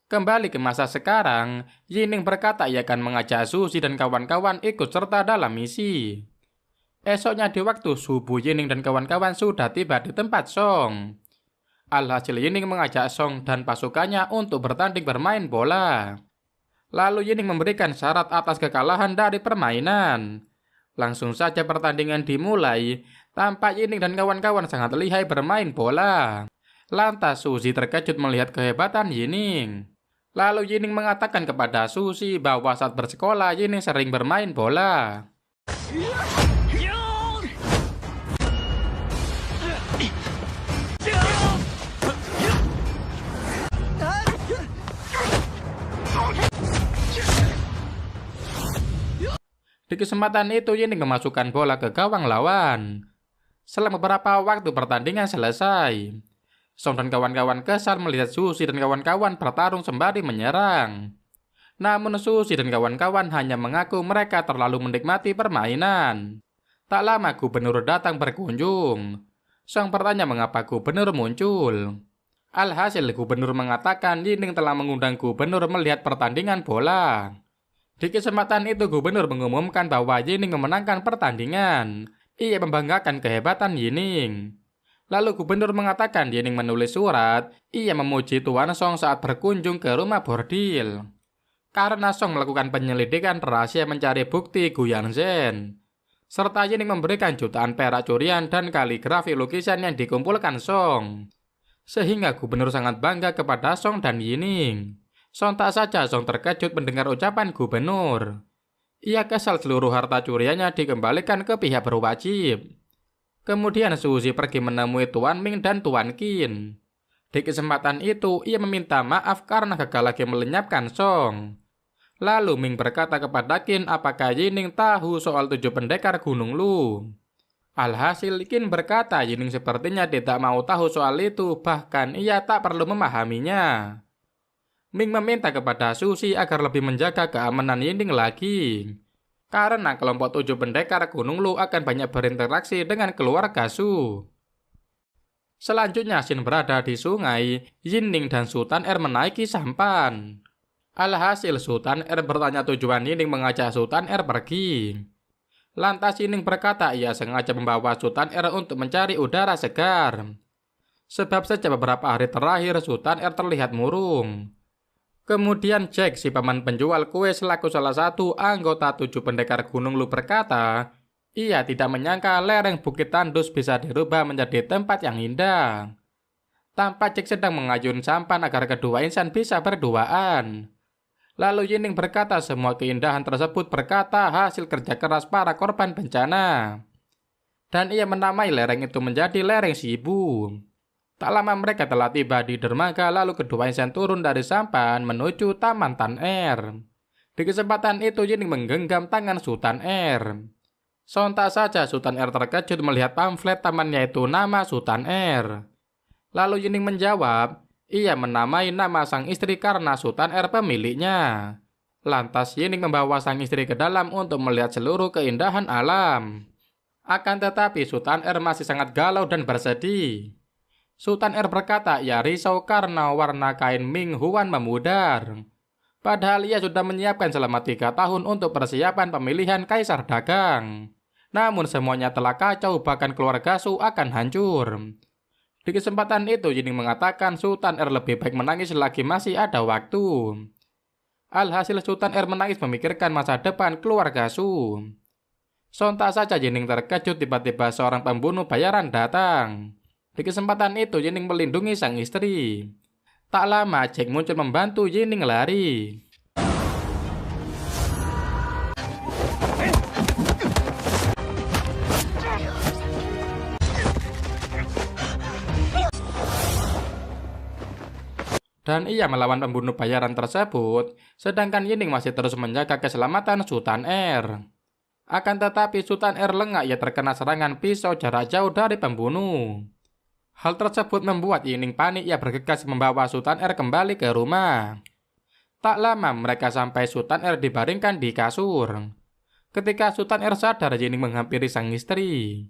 Kembali ke masa sekarang, Yining berkata ia akan mengajak Suzy dan kawan-kawan ikut serta dalam misi. Esoknya di waktu subuh Yining dan kawan-kawan sudah tiba di tempat Song. Alhasil Yining mengajak Song dan pasukannya untuk bertanding bermain bola. Lalu Yining memberikan syarat atas kekalahan dari permainan. Langsung saja pertandingan dimulai. Tampak Yining dan kawan-kawan sangat lihai bermain bola. Lantas Suzy terkejut melihat kehebatan Yining. Lalu Yining mengatakan kepada Suzy bahwa saat bersekolah Yining sering bermain bola. Di kesempatan itu Yining memasukkan bola ke gawang lawan. Setelah beberapa waktu pertandingan selesai, Song dan kawan-kawan kesal melihat Suzy dan kawan-kawan bertarung sembari menyerang. Namun Suzy dan kawan-kawan hanya mengaku mereka terlalu menikmati permainan. Tak lama gubernur datang berkunjung. Song bertanya mengapa gubernur muncul. Alhasil gubernur mengatakan Yining telah mengundang gubernur melihat pertandingan bola. Di kesempatan itu gubernur mengumumkan bahwa Yining memenangkan pertandingan. Ia membanggakan kehebatan Yining. Lalu gubernur mengatakan Yining menulis surat. Ia memuji Tuan Song saat berkunjung ke rumah bordil. Karena Song melakukan penyelidikan rahasia mencari bukti Guyan Zhen. Serta Yining memberikan jutaan perak curian dan kaligrafi lukisan yang dikumpulkan Song. Sehingga gubernur sangat bangga kepada Song dan Yining. Sontak saja Song terkejut mendengar ucapan gubernur. Ia kesal seluruh harta curiannya dikembalikan ke pihak berwajib. Kemudian Suzy pergi menemui Tuan Ming dan Tuan Qin. Di kesempatan itu ia meminta maaf karena gagal lagi melenyapkan Song. Lalu Ming berkata kepada Qin apakah Yining tahu soal 7 pendekar Gunung Lu. Alhasil Qin berkata Yining sepertinya tidak mau tahu soal itu, bahkan ia tak perlu memahaminya. Ming meminta kepada Suzy agar lebih menjaga keamanan Yining lagi. Karena kelompok 7 pendekar Gunung Lu akan banyak berinteraksi dengan keluarga Su. Selanjutnya Xin berada di sungai, Yining dan Sultan Er menaiki sampan. Alhasil Sultan Er bertanya tujuan Yining mengajak Sultan Er pergi. Lantas Yining berkata ia sengaja membawa Sultan Er untuk mencari udara segar. Sebab sejak beberapa hari terakhir Sultan Er terlihat murung. Kemudian Jack, si paman penjual kue selaku salah satu anggota 7 pendekar Gunung Lu berkata, ia tidak menyangka lereng Bukit Tandus bisa dirubah menjadi tempat yang indah. Tampak Jack sedang mengayun sampan agar kedua insan bisa berduaan. Lalu Yining berkata semua keindahan tersebut berkata hasil kerja keras para korban bencana. Dan ia menamai lereng itu menjadi lereng Shibu. Tak lama mereka telah tiba di dermaga lalu kedua insan turun dari sampan menuju Taman Tan Er. Di kesempatan itu Yining menggenggam tangan Sultan Er. Sontak saja Sultan Er terkejut melihat pamflet tamannya itu nama Sultan Er. Lalu Yining menjawab, ia menamai nama sang istri karena Sultan Er pemiliknya. Lantas Yining membawa sang istri ke dalam untuk melihat seluruh keindahan alam. Akan tetapi Sultan Er masih sangat galau dan bersedih. Sultan Er berkata ia risau karena warna kain Ming Huan memudar. Padahal ia sudah menyiapkan selama 3 tahun untuk persiapan pemilihan kaisar dagang. Namun semuanya telah kacau, bahkan keluarga Su akan hancur. Di kesempatan itu Yining mengatakan Sultan Er lebih baik menangis selagi masih ada waktu. Alhasil Sultan Er menangis memikirkan masa depan keluarga Su. Sontak saja Yining terkejut tiba-tiba seorang pembunuh bayaran datang. Di kesempatan itu Yining melindungi sang istri. Tak lama Jack muncul membantu Yining lari. Dan ia melawan pembunuh bayaran tersebut, sedangkan Yining masih terus menjaga keselamatan Sultan Er. Akan tetapi Sultan Er lengah, ia terkena serangan pisau jarak jauh dari pembunuh. Hal tersebut membuat Yining panik, ia bergegas membawa Sultan Er kembali ke rumah. Tak lama mereka sampai Sultan Er dibaringkan di kasur. Ketika Sultan Er sadar, Yining menghampiri sang istri.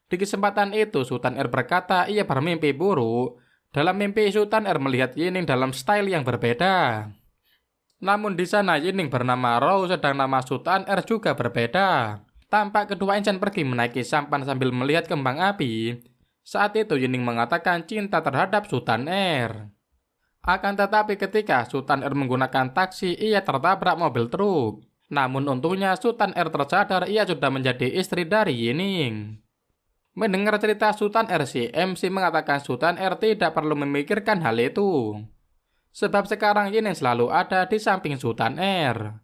Di kesempatan itu Sultan Er berkata ia bermimpi buruk. Dalam mimpi Sultan Er melihat Yining dalam style yang berbeda. Namun di sana Yining bernama Rou sedang nama Sultan Er juga berbeda. Tampak kedua insan pergi menaiki sampan sambil melihat kembang api. Saat itu Yining mengatakan cinta terhadap Sultan Er. Akan tetapi ketika Sultan Er menggunakan taksi, ia tertabrak mobil truk. Namun untungnya Sultan Er tersadar ia sudah menjadi istri dari Yining. Mendengar cerita Sultan Er, si MC mengatakan Sultan Er tidak perlu memikirkan hal itu. Sebab sekarang Yining selalu ada di samping Sultan Er.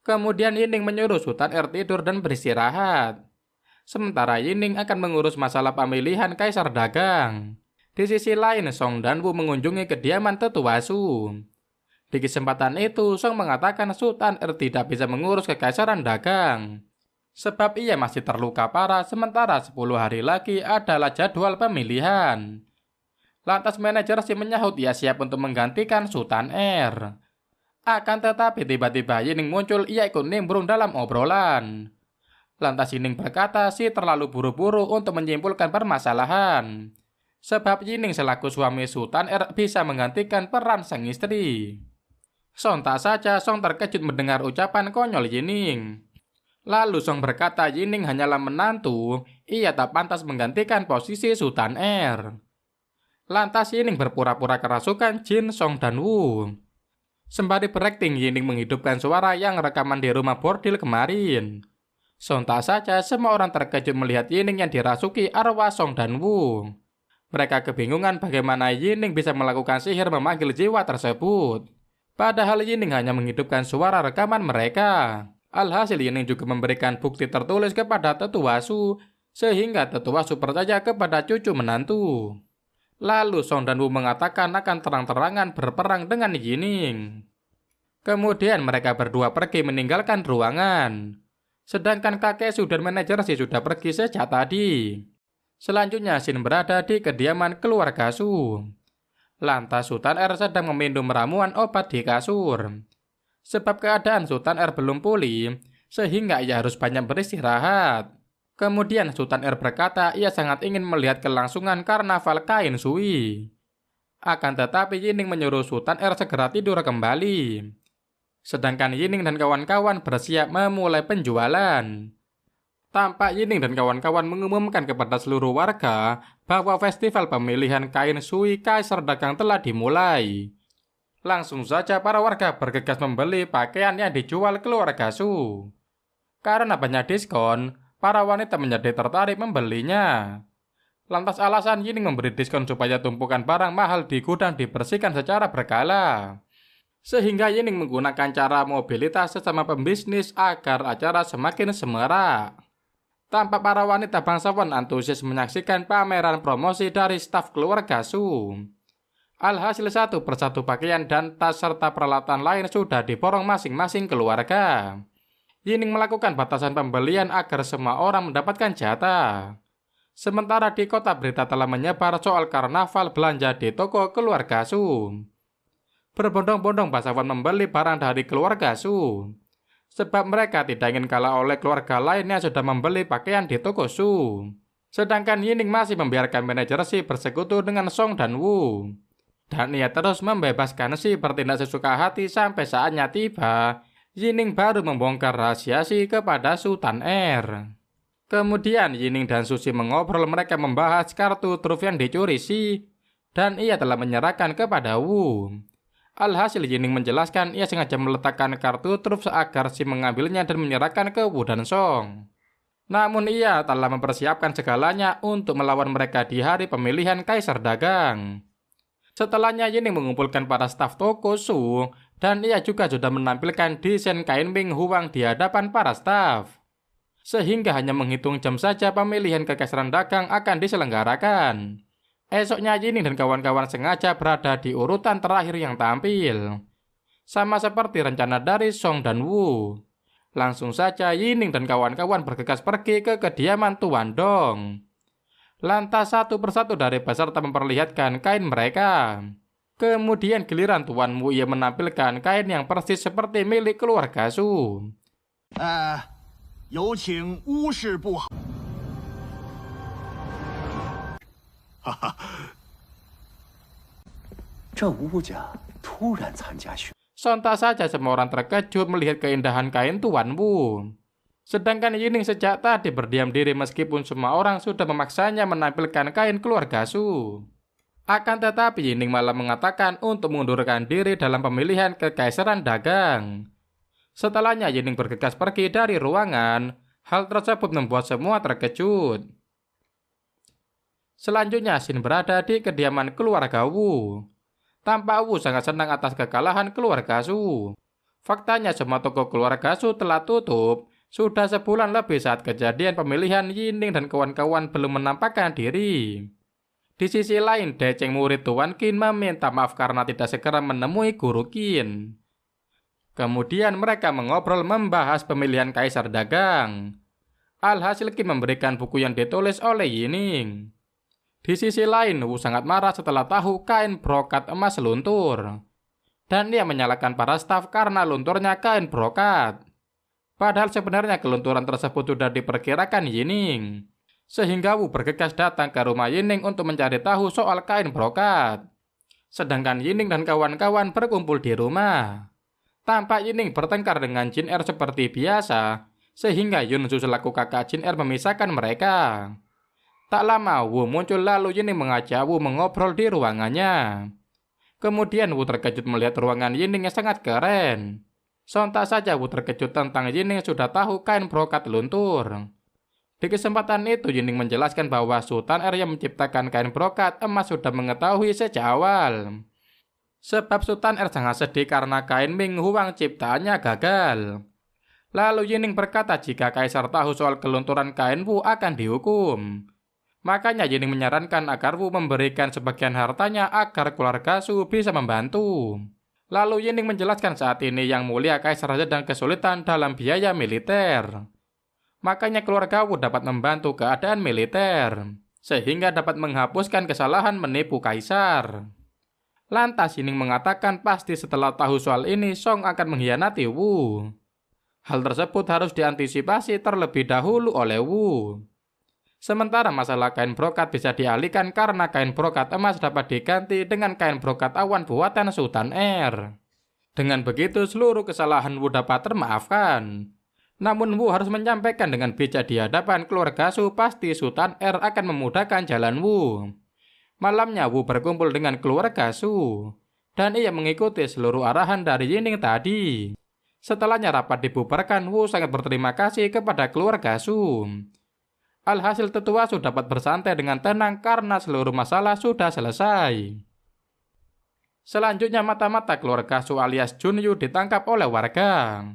Kemudian Yining menyuruh Sultan Er tidur dan beristirahat. Sementara Yining akan mengurus masalah pemilihan kaisar dagang. Di sisi lain, Song dan Wu mengunjungi kediaman tetua Su. Di kesempatan itu, Song mengatakan Sultan Er tidak bisa mengurus kekaisaran dagang. Sebab ia masih terluka parah, sementara 10 hari lagi adalah jadwal pemilihan. Lantas manajer Si menyahut ia siap untuk menggantikan Sultan Er. Akan tetapi tiba-tiba Yining muncul, ia ikut nimbrung dalam obrolan. Lantas Yining berkata Si terlalu buru-buru untuk menyimpulkan permasalahan. Sebab Yining selaku suami Sultan Er bisa menggantikan peran sang istri. Sontak saja Song terkejut mendengar ucapan konyol Yining. Lalu Song berkata Yining hanyalah menantu, ia tak pantas menggantikan posisi Sultan Er. Lantas Yining berpura-pura kerasukan Jin, Song, dan Wu. Sembari berakting, Yining menghidupkan suara yang rekaman di rumah bordil kemarin. Sontak saja semua orang terkejut melihat Yining yang dirasuki arwah Song dan Wu. Mereka kebingungan bagaimana Yining bisa melakukan sihir memanggil jiwa tersebut. Padahal Yining hanya menghidupkan suara rekaman mereka. Alhasil Yining juga memberikan bukti tertulis kepada tetua Su, sehingga tetua Su percaya kepada cucu menantu. Lalu Song dan Wu mengatakan akan terang-terangan berperang dengan Yining. Kemudian mereka berdua pergi meninggalkan ruangan. Sedangkan kakek Su dan manajer Si sudah pergi sejak tadi. Selanjutnya Xin berada di kediaman keluarga Su. Lantas Sultan Er sedang meminum ramuan obat di kasur. Sebab keadaan Sultan Er belum pulih, sehingga ia harus banyak beristirahat. Kemudian Sultan Er berkata ia sangat ingin melihat kelangsungan karnaval kain Sui. Akan tetapi Yining menyuruh Sultan Er segera tidur kembali. Sedangkan Yining dan kawan-kawan bersiap memulai penjualan. Tampak Yining dan kawan-kawan mengumumkan kepada seluruh warga bahwa festival pemilihan kain Sui Kaisar Dagang telah dimulai. Langsung saja para warga bergegas membeli pakaian yang dijual keluarga Su. Karena banyak diskon, para wanita menjadi tertarik membelinya. Lantas alasan Yining memberi diskon supaya tumpukan barang mahal di gudang dibersihkan secara berkala. Sehingga Yining menggunakan cara mobilitas sesama pembisnis agar acara semakin semarak. Tampak para wanita bangsawan antusias menyaksikan pameran promosi dari staf keluarga Su. Alhasil satu persatu pakaian dan tas serta peralatan lain sudah diborong masing-masing keluarga. Yining melakukan batasan pembelian agar semua orang mendapatkan jatah. Sementara di kota berita telah menyebar soal karnaval belanja di toko keluarga Su. Berbondong-bondong bangsawan membeli barang dari keluarga Su. Sebab mereka tidak ingin kalah oleh keluarga lain yang sudah membeli pakaian di toko Su. Sedangkan Yining masih membiarkan manajer Si bersekutu dengan Song dan Wu. Dan ia terus membebaskan Si bertindak sesuka hati sampai saatnya tiba. Yining baru membongkar rahasia Si kepada Sultan Er. Kemudian Yining dan Susi mengobrol, mereka membahas kartu truf yang dicuri Si. Dan ia telah menyerahkan kepada Wu. Alhasil Yining menjelaskan ia sengaja meletakkan kartu truf agar Si mengambilnya dan menyerahkan ke Wu dan Song. Namun ia telah mempersiapkan segalanya untuk melawan mereka di hari pemilihan Kaisar Dagang. Setelahnya Yining mengumpulkan para staf toko Su dan ia juga sudah menampilkan desain kain Ming Huang di hadapan para staf. Sehingga hanya menghitung jam saja pemilihan Kekaisaran Dagang akan diselenggarakan. Esoknya Yining dan kawan-kawan sengaja berada di urutan terakhir yang tampil. Sama seperti rencana dari Song dan Wu. Langsung saja Yining dan kawan-kawan bergegas pergi ke kediaman Tuan Dong. Lantas satu persatu dari peserta memperlihatkan kain mereka. Kemudian giliran Tuan Wu ia menampilkan kain yang persis seperti milik keluarga Su. 有请巫师部。这巫家突然参加选。 Sontak saja semua orang terkejut melihat keindahan kain Tuan Wu. Sedangkan Yining sejak tadi berdiam diri meskipun semua orang sudah memaksanya menampilkan kain keluarga Su. Akan tetapi Yining malah mengatakan untuk mengundurkan diri dalam pemilihan Kekaisaran Dagang. Setelahnya Yining bergegas pergi dari ruangan. Hal tersebut membuat semua terkejut. Selanjutnya Shin berada di kediaman keluarga Wu. Tampak Wu sangat senang atas kekalahan keluarga Su. Faktanya semua toko keluarga Su telah tutup. Sudah sebulan lebih saat kejadian pemilihan, Yining dan kawan-kawan belum menampakkan diri. Di sisi lain, Deceng murid Tuan Qin meminta maaf karena tidak segera menemui Guru Qin. Kemudian mereka mengobrol membahas pemilihan Kaisar Dagang. Alhasil Qin memberikan buku yang ditulis oleh Yining. Di sisi lain, Wu sangat marah setelah tahu kain brokat emas luntur. Dan dia menyalahkan para staf karena lunturnya kain brokat. Padahal sebenarnya kelunturan tersebut sudah diperkirakan Yining. Sehingga Wu bergegas datang ke rumah Yining untuk mencari tahu soal kain brokat. Sedangkan Yining dan kawan-kawan berkumpul di rumah. Tampak Yining bertengkar dengan Jin Er seperti biasa, sehingga Yun Su selaku kakak Jin Er memisahkan mereka. Tak lama Wu muncul lalu Yining mengajak Wu mengobrol di ruangannya. Kemudian Wu terkejut melihat ruangan Yining yang sangat keren. Sontak saja Wu terkejut tentang Yining sudah tahu kain brokat luntur. Di kesempatan itu Yining menjelaskan bahwa Sultan Er yang menciptakan kain brokat emas sudah mengetahui sejak awal. Sebab Sultan Er sangat sedih karena kain Ming Huang ciptaannya gagal. Lalu Yining berkata jika Kaisar tahu soal kelunturan kain Wu akan dihukum. Makanya Yining menyarankan agar Wu memberikan sebagian hartanya agar keluarga Su bisa membantu. Lalu Yining menjelaskan saat ini Yang Mulia Kaisar sedang kesulitan dalam biaya militer. Makanya keluarga Wu dapat membantu keadaan militer, sehingga dapat menghapuskan kesalahan menipu Kaisar. Lantas Yining mengatakan pasti setelah tahu soal ini Song akan mengkhianati Wu. Hal tersebut harus diantisipasi terlebih dahulu oleh Wu. Sementara masalah kain brokat bisa dialihkan karena kain brokat emas dapat diganti dengan kain brokat awan buatan Sultan R. Dengan begitu seluruh kesalahan Wu dapat termaafkan. Namun Wu harus menyampaikan dengan bijak di hadapan keluarga Su pasti Sultan R akan memudahkan jalan Wu. Malamnya Wu berkumpul dengan keluarga Su, dan ia mengikuti seluruh arahan dari Yining tadi. Setelahnya rapat dibubarkan, Wu sangat berterima kasih kepada keluarga Su. Alhasil tetua Su dapat bersantai dengan tenang karena seluruh masalah sudah selesai. Selanjutnya mata-mata keluarga Su alias Junyu ditangkap oleh warga.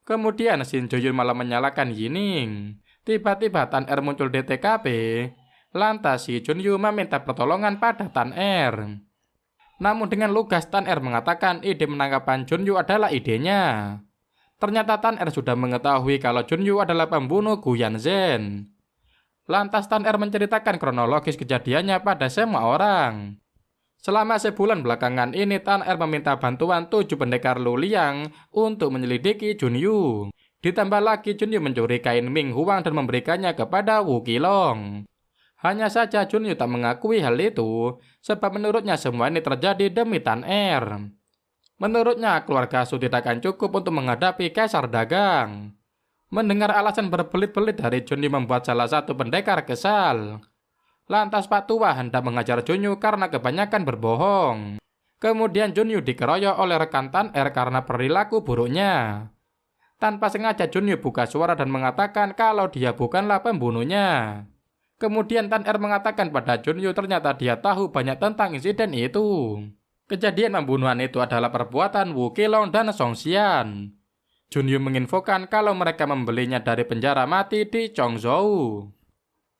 Kemudian Shin Juyun malah menyalahkan Yining. Tiba-tiba Tan Er muncul di TKP. Lantas si Junyu meminta pertolongan pada Tan Er. Namun dengan lugas Tan Er mengatakan ide menangkapan Junyu adalah idenya. Ternyata Tan Er sudah mengetahui kalau Junyu adalah pembunuh Gu Yanzhen. Lantas Tan Er menceritakan kronologis kejadiannya pada semua orang. Selama sebulan belakangan ini Tan Er meminta bantuan 7 pendekar Luliang untuk menyelidiki Junyu. Ditambah lagi Junyu mencuri kain Ming Huang dan memberikannya kepada Wu Qilong. Hanya saja Junyu tak mengakui hal itu, sebab menurutnya semua ini terjadi demi Tan Er. Menurutnya keluarga Su tidak akan cukup untuk menghadapi Kaisar Dagang. Mendengar alasan berbelit-belit dari Junyu membuat salah satu pendekar kesal. Lantas Pak Tua hendak mengajar Junyu karena kebanyakan berbohong. Kemudian Junyu dikeroyok oleh rekan Tan Er karena perilaku buruknya. Tanpa sengaja Junyu buka suara dan mengatakan kalau dia bukanlah pembunuhnya. Kemudian Tan Er mengatakan pada Junyu ternyata dia tahu banyak tentang insiden itu. Kejadian pembunuhan itu adalah perbuatan Wu Qilong dan Song Xian. Junyu menginfokan kalau mereka membelinya dari penjara mati di Chongzhou.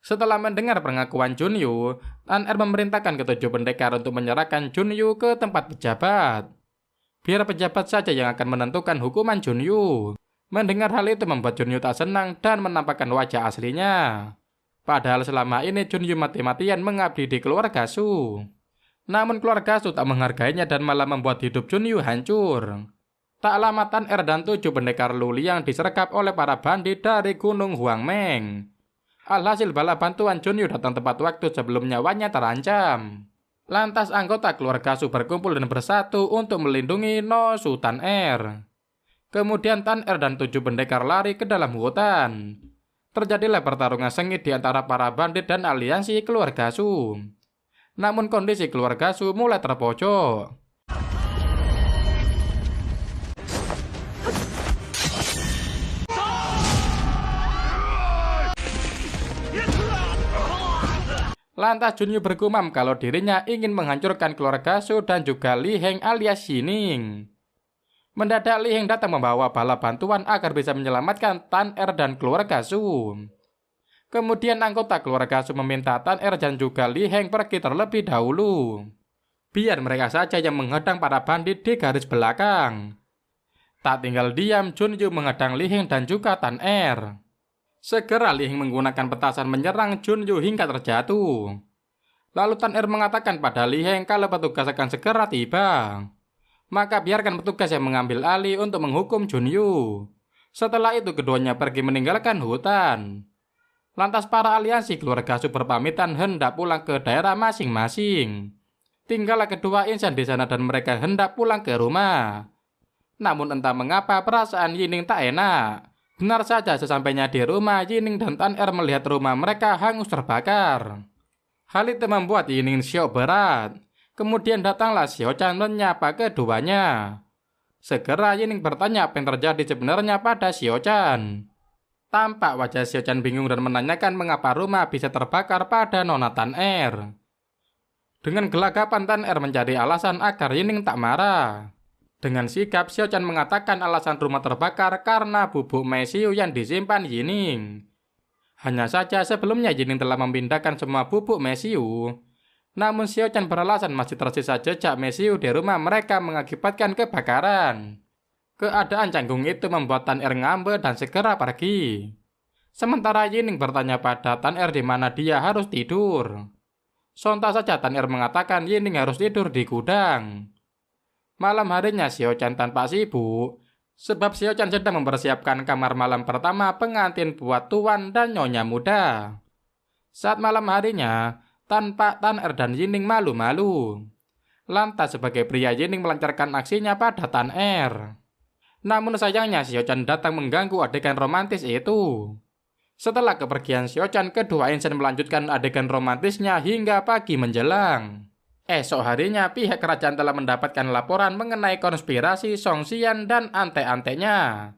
Setelah mendengar pengakuan Junyu, Tan Er memerintahkan ke-7 pendekar untuk menyerahkan Junyu ke tempat pejabat. Biar pejabat saja yang akan menentukan hukuman Junyu. Mendengar hal itu membuat Junyu tak senang dan menampakkan wajah aslinya. Padahal selama ini Junyu mati-matian mengabdi di keluarga Su. Namun keluarga Su tak menghargainya dan malah membuat hidup Junyu hancur. Tak lama Tan Er dan 7 pendekar Luliang disergap oleh para bandit dari Gunung Huangmeng. Alhasil bala bantuan Junyu datang tepat waktu sebelum nyawanya terancam. Lantas anggota keluarga Su berkumpul dan bersatu untuk melindungi No Sultan R. Kemudian Tan Er dan 7 pendekar lari ke dalam hutan. Terjadilah pertarungan sengit di antara para bandit dan aliansi keluarga Su. Namun kondisi keluarga Su mulai terpojok. Lantas Junyu bergumam kalau dirinya ingin menghancurkan keluarga Su dan juga Li Heng alias Yining. Mendadak Li Heng datang membawa bala bantuan agar bisa menyelamatkan Tan Er dan keluarga Su. Kemudian anggota keluarga Su meminta Tan Er dan juga Li Heng pergi terlebih dahulu. Biar mereka saja yang menghadang para bandit di garis belakang. Tak tinggal diam, Junyu menghadang Li Heng dan juga Tan Er. Segera Li Heng menggunakan petasan menyerang Junyu hingga terjatuh. Lalu Tan Er mengatakan pada Li Heng kalau petugas akan segera tiba. Maka biarkan petugas yang mengambil alih untuk menghukum Junyu. Setelah itu keduanya pergi meninggalkan hutan. Lantas para aliansi keluarga Su berpamitan hendak pulang ke daerah masing-masing. Tinggallah kedua insan di sana dan mereka hendak pulang ke rumah. Namun entah mengapa perasaan Yining tak enak. Benar saja sesampainya di rumah, Yining dan Tan Er melihat rumah mereka hangus terbakar. Hal itu membuat Yining syok berat. Kemudian datanglah Xiao Chan menyapa keduanya. Segera Yining bertanya apa yang terjadi sebenarnya pada Xiao Chan. Tampak wajah Xiao Chan bingung dan menanyakan mengapa rumah bisa terbakar pada Nona Tan Er. Dengan gelagapan Tan Er mencari alasan agar Yining tak marah. Dengan sigap, Xiao Chan mengatakan alasan rumah terbakar karena bubuk mesiu yang disimpan Yining. Hanya saja sebelumnya Yining telah memindahkan semua bubuk mesiu. Namun Xiao Chan beralasan masih tersisa jejak mesiu di rumah mereka mengakibatkan kebakaran. Keadaan canggung itu membuat Tan Er ngambek dan segera pergi. Sementara Yining bertanya pada Tan Er di mana dia harus tidur. Sontak saja Tan Er mengatakan Yining harus tidur di gudang. Malam harinya Xiao Chan tanpa sibuk. Sebab Xiao-chan sedang mempersiapkan kamar malam pertama pengantin buat tuan dan nyonya muda. Saat malam harinya, tanpa Tan Er dan Yining malu-malu. Lantas sebagai pria Yining melancarkan aksinya pada Tan Er. Namun sayangnya Xiao-chan datang mengganggu adegan romantis itu. Setelah kepergian Xiao-chan, kedua insan melanjutkan adegan romantisnya hingga pagi menjelang. Esok harinya pihak kerajaan telah mendapatkan laporan mengenai konspirasi Song Xian dan ante-antenya.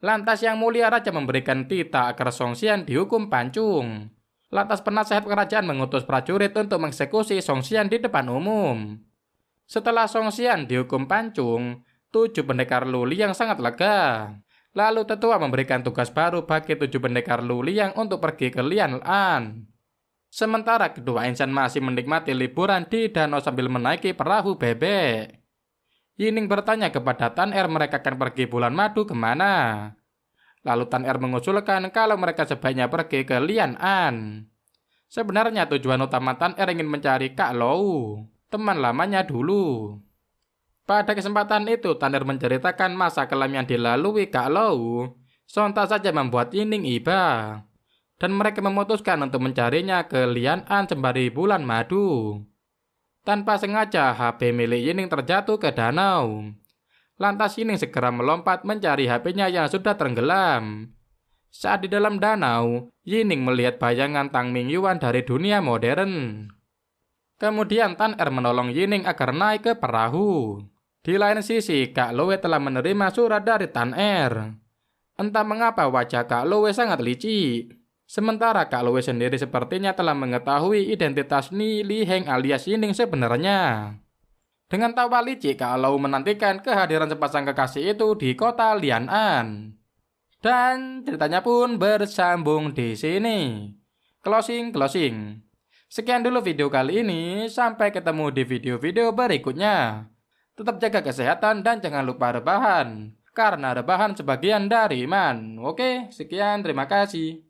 Lantas Yang Mulia Raja memberikan titah agar Song Xian dihukum pancung. Lantas penasehat kerajaan mengutus prajurit untuk mengeksekusi Song Xian di depan umum. Setelah Song Xian dihukum pancung, 7 pendekar Lu Liang sangat lega. Lalu tetua memberikan tugas baru bagi 7 pendekar Lu Liang untuk pergi ke Lian An. Sementara kedua insan masih menikmati liburan di danau sambil menaiki perahu bebek. Yining bertanya kepada Tan Er mereka akan pergi bulan madu kemana. Lalu Tan Er mengusulkan kalau mereka sebaiknya pergi ke Lian An. Sebenarnya tujuan utama Tan Er ingin mencari Kak Lou, teman lamanya dulu. Pada kesempatan itu Tan Er menceritakan masa kelam yang dilalui Kak Lou, sontak saja membuat Yining iba. Dan mereka memutuskan untuk mencarinya ke Lian An sembari bulan madu. Tanpa sengaja HP milik Yining terjatuh ke danau. Lantas Yining segera melompat mencari HP-nya yang sudah tenggelam. Saat di dalam danau, Yining melihat bayangan Tang Mingyuan dari dunia modern. Kemudian Tan Er menolong Yining agar naik ke perahu. Di lain sisi, Kak Loe telah menerima surat dari Tan Er. Entah mengapa wajah Kak Loe sangat licik. Sementara Kak Loe sendiri sepertinya telah mengetahui identitas Ni Li Heng alias Yining sebenarnya. Dengan tawa licik, Kak Loe menantikan kehadiran sepasang kekasih itu di kota Lian An. Dan ceritanya pun bersambung di sini. Closing. Sekian dulu video kali ini, sampai ketemu di video-video berikutnya. Tetap jaga kesehatan dan jangan lupa rebahan, karena rebahan sebagian dari iman. Oke, sekian, terima kasih.